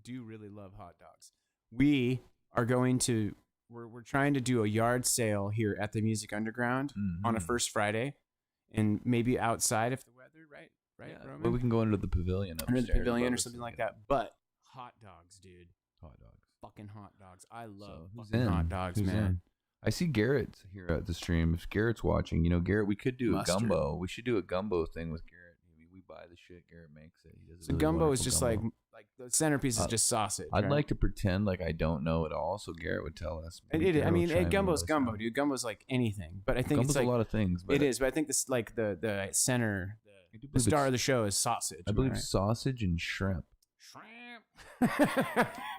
do really love hot dogs. We are going to, we're trying to do a yard sale here at the Music Underground on a first Friday. And maybe outside if the weather, right? Yeah, but we can go into the pavilion upstairs. Under the pavilion or something like that. But hot dogs, dude. Hot dogs. Fucking hot dogs. I love fucking hot dogs, man. In? I see Garrett here at the stream. If Garrett's watching, Garrett, we could do a gumbo. We should do a gumbo thing with Garrett. We buy the shit. Garrett makes it. He does so really gumbo is just gumbo. like the centerpiece is just sausage. I'd like to pretend like I don't know it all, so Garrett would tell us. Gumbo's gumbo, dude. Gumbo's like anything, but I think Gumbo's it's like a lot of things. But it is, but I think this like the center, the star of the show is sausage. I believe sausage and shrimp. You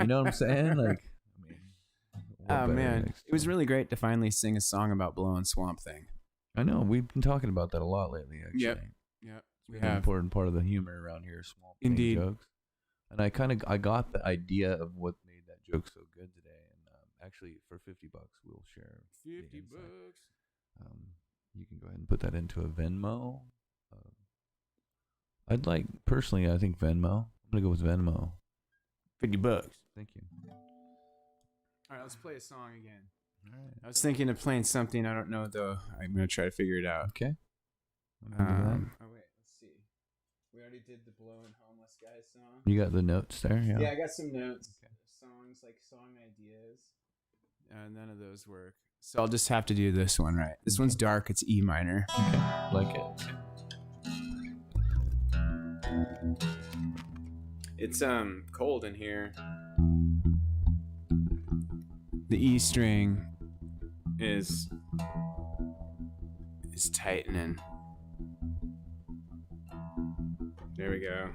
know what I'm saying? Like, oh man, it was really great to finally sing a song about blowing Swamp Thing. I know we've been talking about that a lot lately. Actually, yep. It's an important part of the humor around here. Swamp Thing jokes, and I got the idea of what made that joke so good today. And actually, for $50, we'll share $50. You can go ahead and put that into a Venmo. I think Venmo. I'm gonna go with Venmo. $50. Thank you. All right, let's play a song again. All right. I was thinking of playing something. I don't know though. I'm gonna try to figure it out. Okay. Oh wait, let's see. We already did the Blowing Homeless Guy song. You got the notes there? Yeah. Yeah, I got some notes. Okay. Songs like song ideas. None of those work. So I'll just have to do this one, right? This one's dark. It's E minor. Okay. Like it. It's cold in here. The E string is tightening. There we go.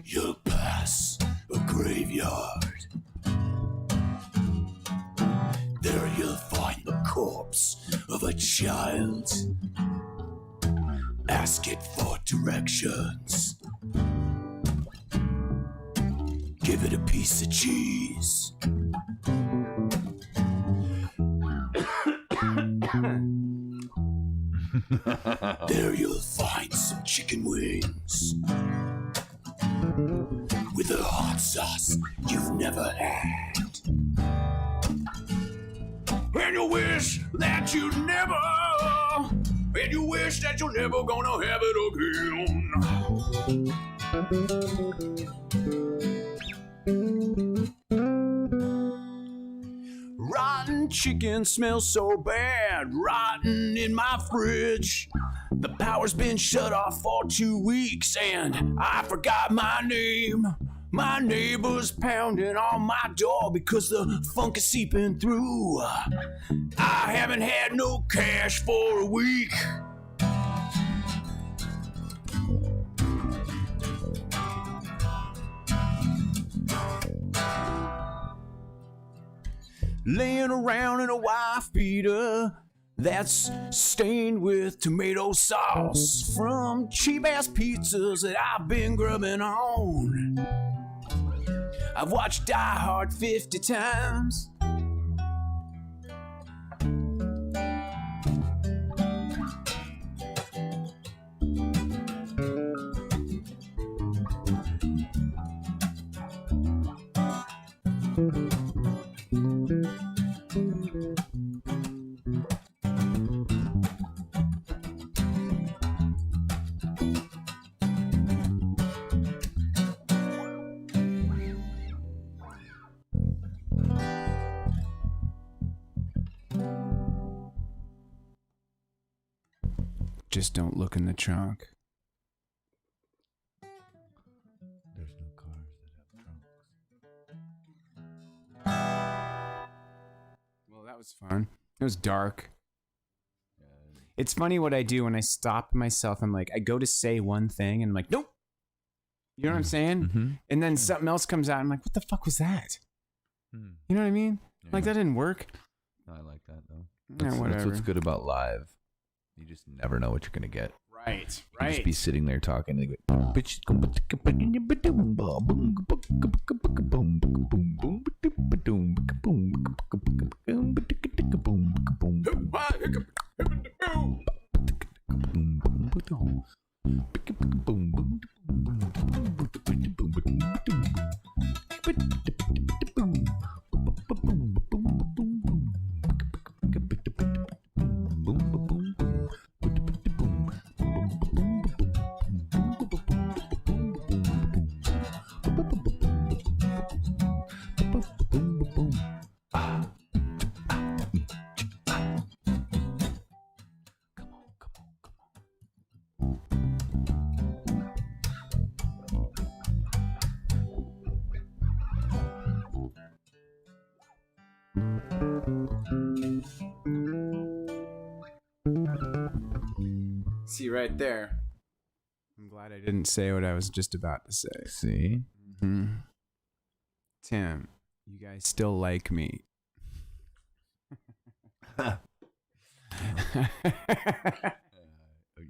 You'll pass a graveyard. There you'll find the corpse of a child. Ask it for directions. Give it a piece of cheese. There you'll find some chicken wings with a hot sauce you've never had. And you wish that you never, and you wish that you're never gonna have it again. Rotten chicken smells so bad, rotten in my fridge. The power's been shut off for 2 weeks and I forgot my name. My neighbor's pounding on my door because the funk is seeping through. I haven't had no cash for a week. Laying around in a wife beater that's stained with tomato sauce from cheap ass pizzas that I've been grubbing on. I've watched Die Hard 50 times. Just don't look in the trunk. There's no cars that have trunks. Well, that was fun. It was dark. It's funny what I do when I stop myself. I'm like, I go to say one thing and I'm like, nope. You know what I'm saying? Mm-hmm. And then something else comes out. I'm like, what the fuck was that? You know what I mean? Yeah. Like, that didn't work. No, I like that though. Whatever. That's what's good about live. You just never know what you're gonna get. Right, You just be sitting there talking. And See right there. I'm glad I didn't say what I was just about to say. See? Mm-hmm. Tim, you guys still like me.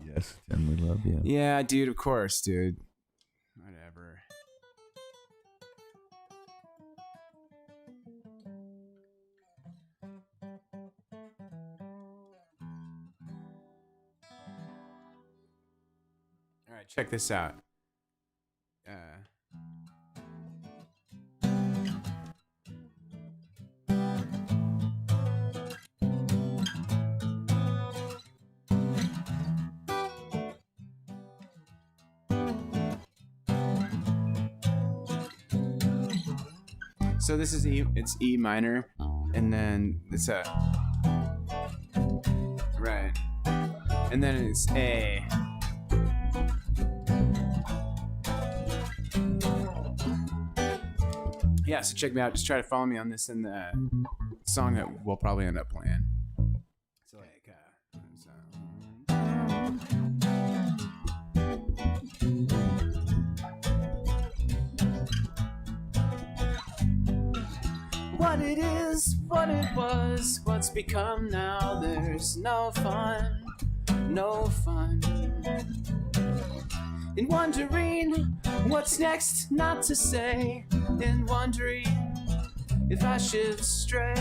Yes, Tim, we love you. Yeah, dude, of course, dude. Whatever. All right, check this out. So this is it's E minor, and then it's a right, and then it's A. Yeah, so check me out. Just try to follow me on this and the song that we'll probably end up playing. So like, what it is, what it was, what's become now. There's no fun, no fun in wondering what's next, not to say, in wondering if I should stray,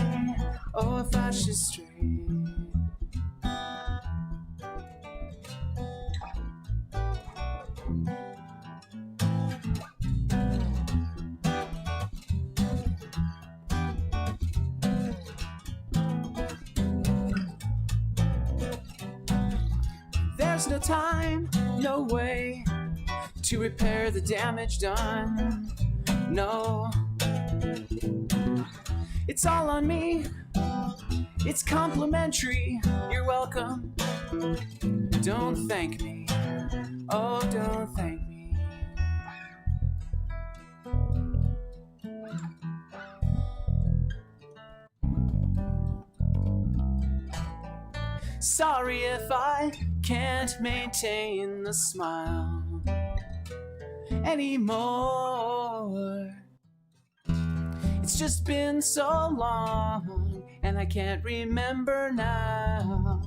oh, if I should stray. There's no time, no way to repair the damage done. No, it's all on me, It's complimentary. You're welcome. Don't thank me. Oh, don't thank me. Sorry if I can't maintain the smile anymore. It's just been so long, and I can't remember now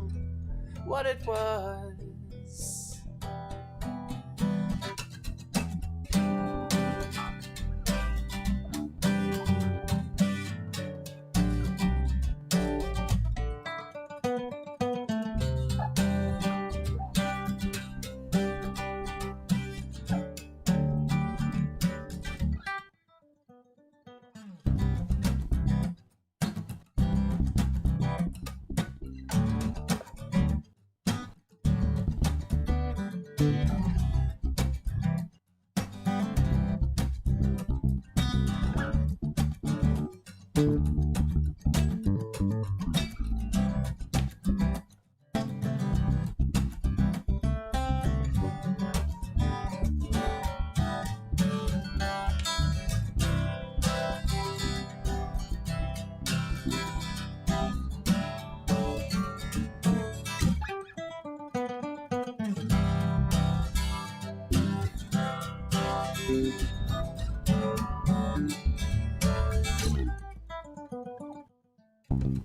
what it was.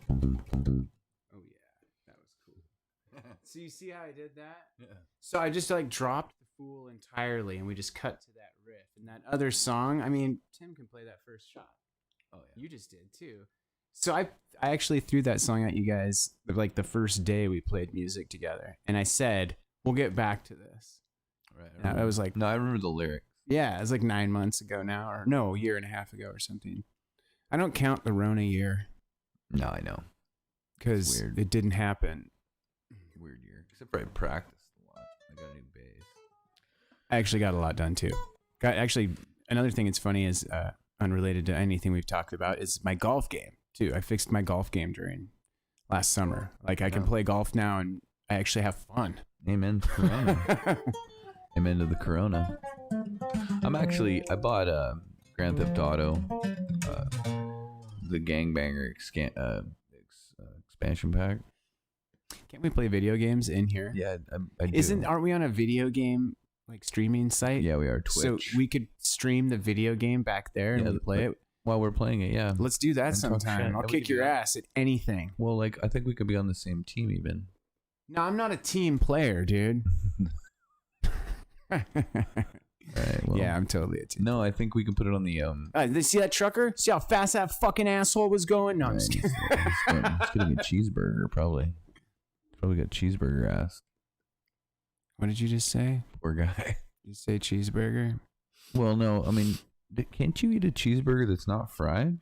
Oh yeah, that was cool. So you see how I did that? Yeah. So I just like dropped the Fool entirely, and we just cut to that riff. And that other song, I mean, Tim can play that first shot. Oh yeah. You just did too. So I actually threw that song at you guys like the first day we played music together, and I said we'll get back to this. Right. I was like, no, I remember the lyrics. yeah, it was like 9 months ago now, or no, a year and a half ago or something. I don't count the Rona year No, I know. because Weird. it didn't happen. Weird year. Except for I practiced a lot. I got a new bass. I actually got a lot done too. Actually, another thing that's funny is unrelated to anything we've talked about is my golf game too. I fixed my golf game during last summer. Like I can play golf now, and I actually have fun. Amen to Corona. Amen to the Corona. I bought Grand Theft Auto, the Gangbanger expansion pack. Can't we play video games in here? Yeah, I do. Aren't we on a video game like streaming site? Yeah, we are Twitch. So we could stream the video game back there and play it while we're playing it. Yeah, let's do that And talk sometime. shit. I'll Yeah, we kick could do your that. ass at anything. Well, like I think we could be on the same team even. No, I'm not a team player, dude. Right. Well, Yeah, I'm totally a team. No, I think we can put it on the See that trucker? See how fast that fucking asshole was going? No, I'm just kidding. He's getting a cheeseburger, probably. Probably got cheeseburger ass. What did you just say? Poor guy. Did you say cheeseburger? Well, no, I mean, can't you eat a cheeseburger that's not fried?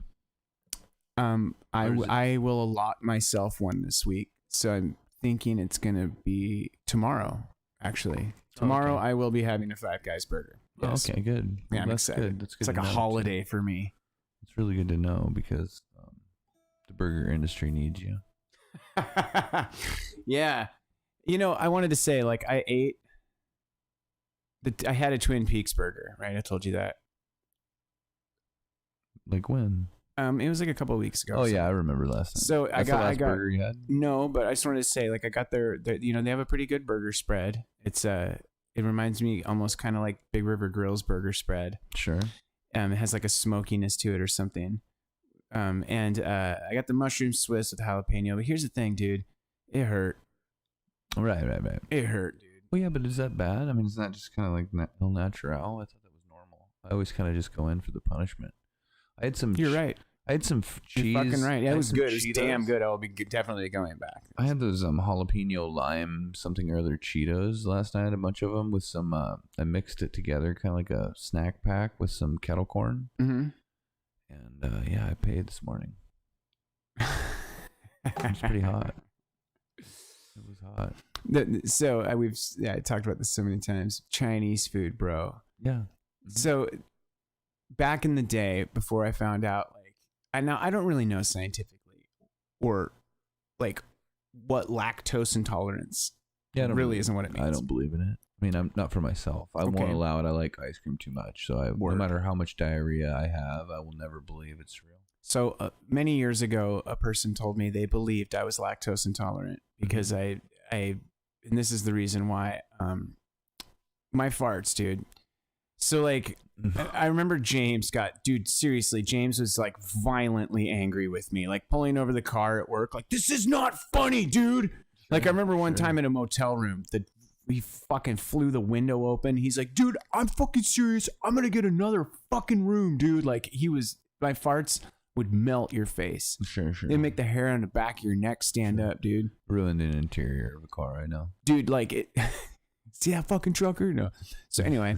I will allot myself one this week, so I'm thinking it's gonna be tomorrow. Actually, tomorrow Okay. I will be having a Five Guys burger. Yes. Okay, good. Yeah, Well, I'm that's excited. good. That's good. It's like to a know, holiday too. for me. It's really good to know because the burger industry needs you. Yeah, I wanted to say like I had a Twin Peaks burger, right? I told you that. Like when? It was like a couple of weeks ago. Oh yeah, I remember last time. So That's the last burger you had? No, but I just wanted to say, like, I got their they have a pretty good burger spread. It reminds me almost kind of like Big River Grill's burger spread. Sure. It has like a smokiness to it or something. And I got the mushroom Swiss with jalapeno. But here's the thing, dude, it hurt. Right. It hurt, dude. Well, yeah, but is that bad? I mean, isn't that just kind of like el natural? I thought that was normal. I always kind of just go in for the punishment. I had some. You're right. I had some cheese. You're fucking right. Yeah, I it had was some good. It was Cheetos. damn good. I will be definitely going back. I had those jalapeno lime something or other Cheetos last night. A bunch of them with some. I mixed it together, kind of like a snack pack with some kettle corn. Mm-hmm. And yeah, I paid this morning. It was pretty hot. It was hot. So I talked about this so many times. Chinese food, bro. Yeah. So back in the day, before I found out, like, I don't really know scientifically or like what lactose intolerance really isn't what it means. I don't believe in it. I mean, I'm not for myself. I won't allow it. I like ice cream too much. So no matter how much diarrhea I have, I will never believe it's real. So many years ago, a person told me they believed I was lactose intolerant because I and this is the reason why, my farts, dude. So like, I remember James seriously, James was like violently angry with me, like pulling over the car at work. Like, this is not funny, dude. Like I remember one time in a motel room that he fucking flew the window open. He's like, dude, I'm fucking serious. I'm going to get another fucking room, dude. Like my farts would melt your face. Sure. They make the hair on the back of your neck stand up, dude. Ruined an interior of a car, I know. Dude, like it. See that fucking trucker? No. So anyway,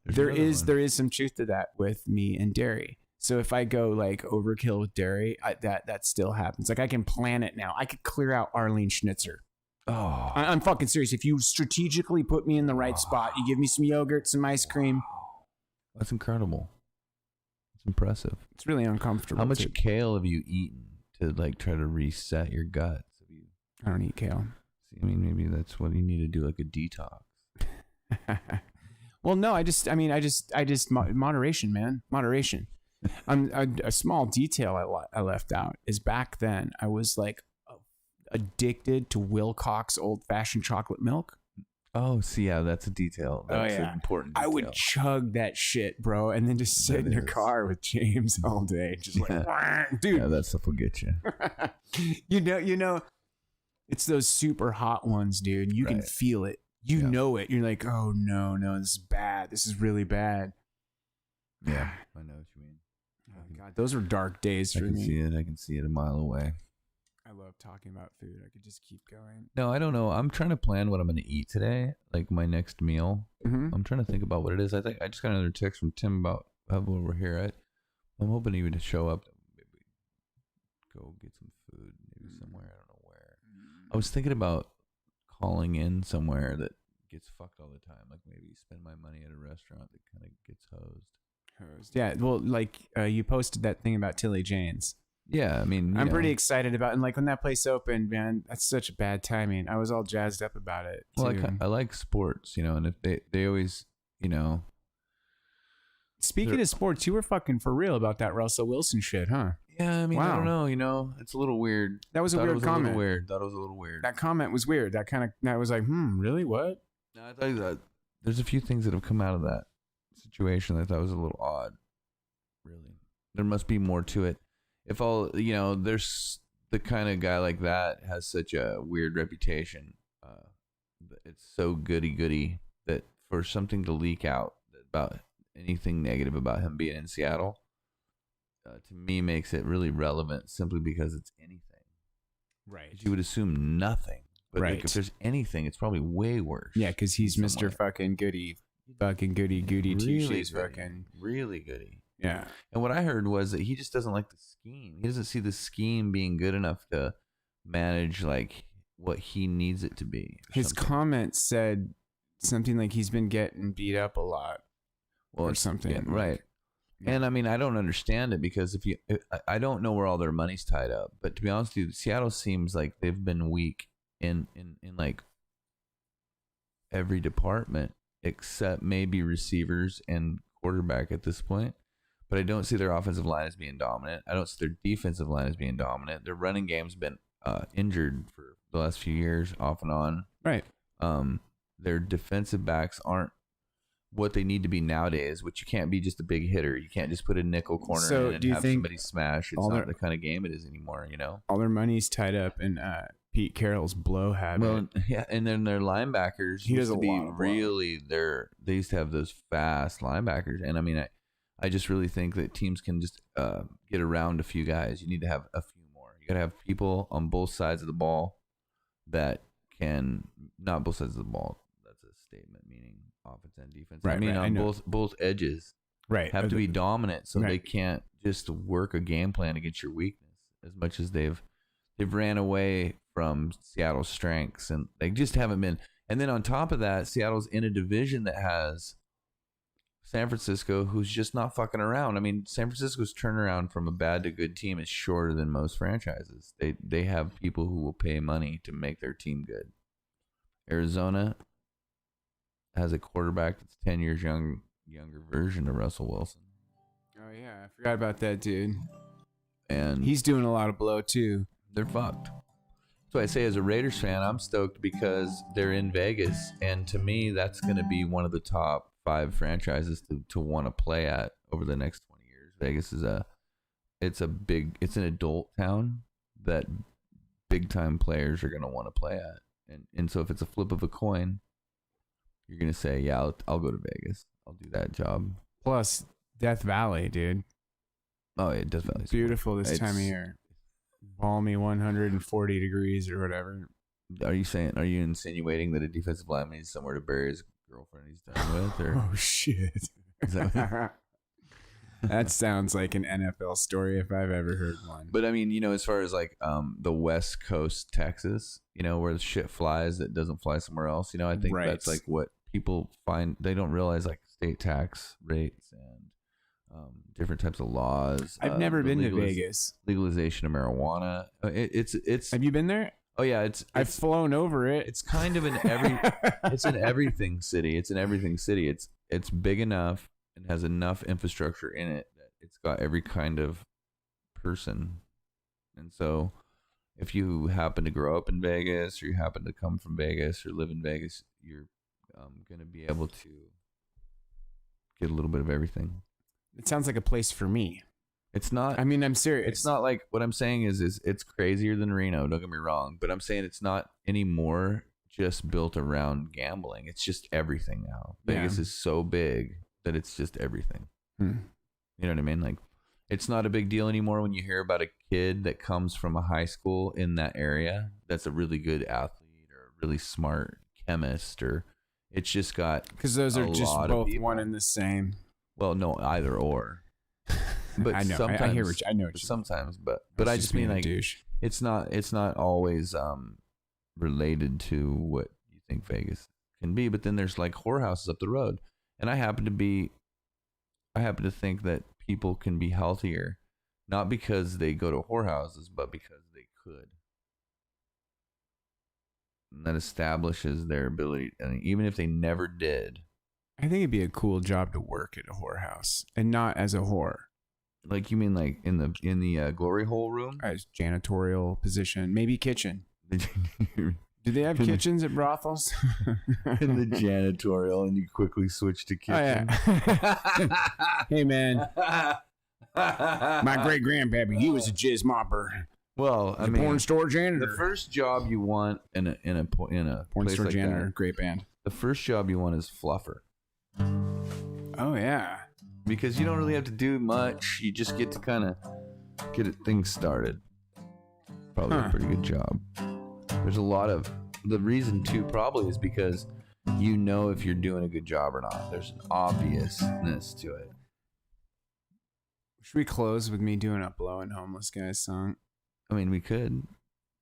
there is some truth to that with me and dairy. So if I go like overkill with dairy, that still happens. Like I can plan it now. I could clear out Arlene Schnitzer. Oh, I'm fucking serious. If you strategically put me in the right spot, you give me some yogurt, some ice cream. That's incredible. It's impressive. It's really uncomfortable. How much kale have you eaten to like try to reset your guts? I don't eat kale. See, I mean, maybe that's what you need to do, like a detox. Well, no, I just moderation, man, moderation. A small detail I left out is back then I was like addicted to Wilcox old-fashioned chocolate milk. Oh, see, yeah, that's a detail. That's an important detail. I would chug that shit, bro, and then just sit in a car with James all day, just like, dude. Yeah, that stuff will get you. you know, it's those super hot ones, dude. You can feel it. You know it. You're like, oh no, this is bad. This is really bad. Yeah, I know what you mean. Oh God, those were dark days for me. I can see it a mile away. I love talking about food. I could just keep going. No, I don't know. I'm trying to plan what I'm going to eat today, like my next meal. Mm-hmm. I'm trying to think about what it is. I think I just got another text from Tim about over here. I'm hoping even to show up, maybe go get some food, maybe somewhere. I don't know where. I was thinking about calling in somewhere that gets fucked all the time. Like maybe spend my money at a restaurant that kind of gets hosed. Yeah, well, like you posted that thing about Tilly Jane's. Yeah, I mean, I'm pretty excited about it. And like when that place opened, man, that's such bad timing. I was all jazzed up about it. Well, I like sports, and if they always, Speaking of sports, you were fucking for real about that Russell Wilson shit, huh? Yeah, I mean, I don't know, it's a little weird. That was a weird comment. Thought it was a little weird. That comment was weird. That was like, really? What? No, I thought that there's a few things that have come out of that situation that I thought was a little odd. Really, there must be more to it. If all there's the kind of guy like that has such a weird reputation. It's so goody that for something to leak out about anything negative about him being in Seattle, to me makes it really relevant simply because it's anything. Right. You would assume nothing, but like, if there's anything, it's probably way worse. Yeah, because he's Mr. fucking goody two shoes, fucking really goody. Yeah. And what I heard was that he just doesn't like the scheme. He doesn't see the scheme being good enough to manage like what he needs it to be. His comment said something like he's been getting beat up a lot or something. Yeah, right. Yeah. And I mean, I don't understand it because I don't know where all their money's tied up. But to be honest with you, Seattle seems like they've been weak in like every department except maybe receivers and quarterback at this point. But I don't see their offensive line as being dominant. I don't see their defensive line as being dominant. Their running game's been injured for the last few years, off and on. Right. Their defensive backs aren't what they need to be nowadays, which you can't be just a big hitter. You can't just put a nickel corner in and have somebody smash. It's not the kind of game it is anymore, All their money's tied up in Pete Carroll's blow habit. Well, yeah, and then their linebackers used to be really they used to have those fast linebackers. And I mean, I just really think that teams can just get around a few guys. You need to have a few more. You got to have people on both sides of the ball that can, not both sides of the ball. That's a statement, meaning offense and defense. Right, I mean, right, on both edges have to be dominant, so they can't just work a game plan against your weakness as much as they've ran away from Seattle's strengths, and they just haven't been. And then on top of that, Seattle's in a division that has San Francisco, who's just not fucking around. I mean, San Francisco's turnaround from a bad to good team is shorter than most franchises. They have people who will pay money to make their team good. Arizona has a quarterback that's 10 years younger version of Russell Wilson. Oh yeah, I forgot about that dude. And he's doing a lot of blow too. They're fucked. So I say, as a Raiders fan, I'm stoked because they're in Vegas, and to me, that's going to be one of the top 5 franchises to want to play at over the next 20 years. Vegas is it's an adult town that big time players are going to want to play at, and so if it's a flip of a coin, you're going to say, yeah, I'll go to Vegas. I'll do that job. Plus, Death Valley, dude. Oh yeah, Death Valley's beautiful this time of year. Balmy 140 degrees or whatever. Are you insinuating that a defensive lineman needs somewhere to bury his girlfriend he's done with? Or? Oh, shit. That sounds like an NFL story if I've ever heard one. But I mean, as far as like the West Coast, Texas, where the shit flies that doesn't fly somewhere else, I think that's like what people find. They don't realize like state tax rates and different types of laws. I've never been to Vegas. Legalization of marijuana. It's. Have you been there? Oh yeah, I've flown over it. It's kind of it's an everything city. It's an everything city. It's big enough and has enough infrastructure in it that it's got every kind of person. And so if you happen to grow up in Vegas or you happen to come from Vegas or live in Vegas, you're going to be able to get a little bit of everything. It sounds like a place for me. It's not. I mean, I'm serious. It's not like, what I'm saying is it's crazier than Reno. Don't get me wrong, but I'm saying it's not anymore just built around gambling. It's just everything now. Vegas is so big that it's just everything. You know what I mean? Like, it's not a big deal anymore when you hear about a kid that comes from a high school in that area that's a really good athlete or a really smart chemist, or it's just got, because those are just both one and the same. Well, no, either or. But I know. Sometimes, I hear what I know. Sometimes, but I just mean like it's not always related to what you think Vegas can be. But then there's like whorehouses up the road, and I happen to think that people can be healthier, not because they go to whorehouses, but because they could. And that establishes their ability, and even if they never did. I think it'd be a cool job to work at a whorehouse, and not as a whore. Like, you mean like in the glory hole room? As janitorial position, maybe kitchen. Do they have kitchens at brothels? In the janitorial, and you quickly switch to kitchen. Oh, yeah. Hey man, my great grandpappy, he was a jizz mopper. Well, I mean, porn store janitor. The first job you want in a porn store like janitor, that, great band. The first job you want is fluffer. Oh yeah, because you don't really have to do much. You just get to kind of get things started. Probably a pretty good job. There's a lot of the reason too. Probably is because you know if you're doing a good job or not. There's an obviousness to it. Should we close with me doing a blowing homeless guy song? I mean, we could.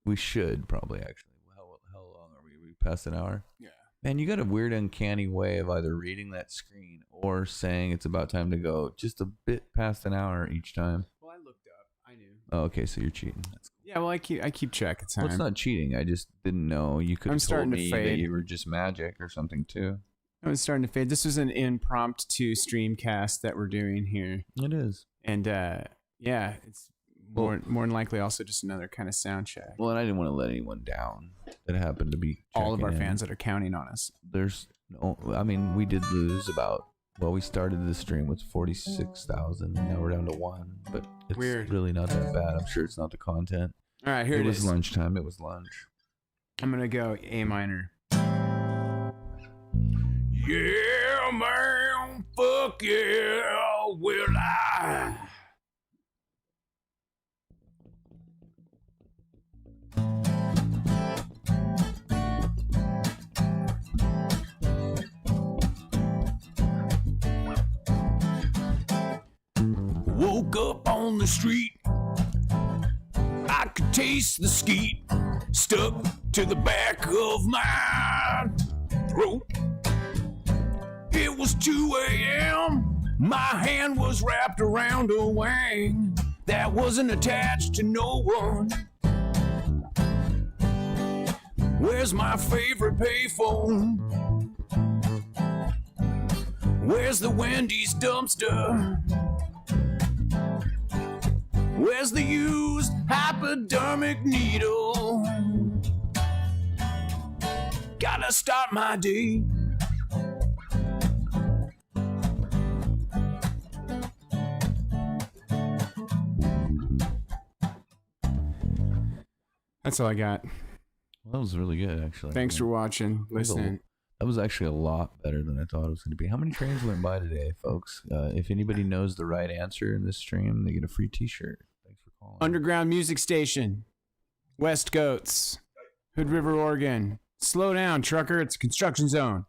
We should probably actually. How long are we? We past an hour? Yeah. Man, you got a weird, uncanny way of either reading that screen or saying it's about time to go just a bit past an hour each time. Well, I looked up. I knew. Oh, okay, so you're cheating. That's cool. Yeah, well, I keep track of time. Well, it's not cheating. I just didn't know. You could have told me that fade. you were just magic or something too. I was starting to fade. This was an impromptu streamcast that we're doing here. It is. And yeah, it's more than likely also just another kind of sound check. Well, and I didn't want to let anyone down that happened to be all of our fans that are counting on us. There's no, I mean, we did lose about, well, we started the stream with 46,000 and now we're down to 1, but it's really not that bad. I'm sure it's not the content. All right, here it is. It was lunchtime. It was lunch. I'm going to go A minor. Yeah, man, fuck yeah, will I? Woke up on the street, I could taste the skeet stuck to the back of my throat. It was 2 a.m. My hand was wrapped around a wang that wasn't attached to no one. Where's my favorite payphone? Where's the Wendy's dumpster? Where's the used hypodermic needle? Gotta start my day. That's all I got. Well, that was really good, actually. Thanks for watching, listening. That was actually a lot better than I thought it was going to be. How many trains went by today, folks? If anybody knows the right answer in this stream, they get a free T-shirt. Thanks for calling. Underground music station. West Goats. Hood River, Oregon. Slow down, trucker. It's a construction zone.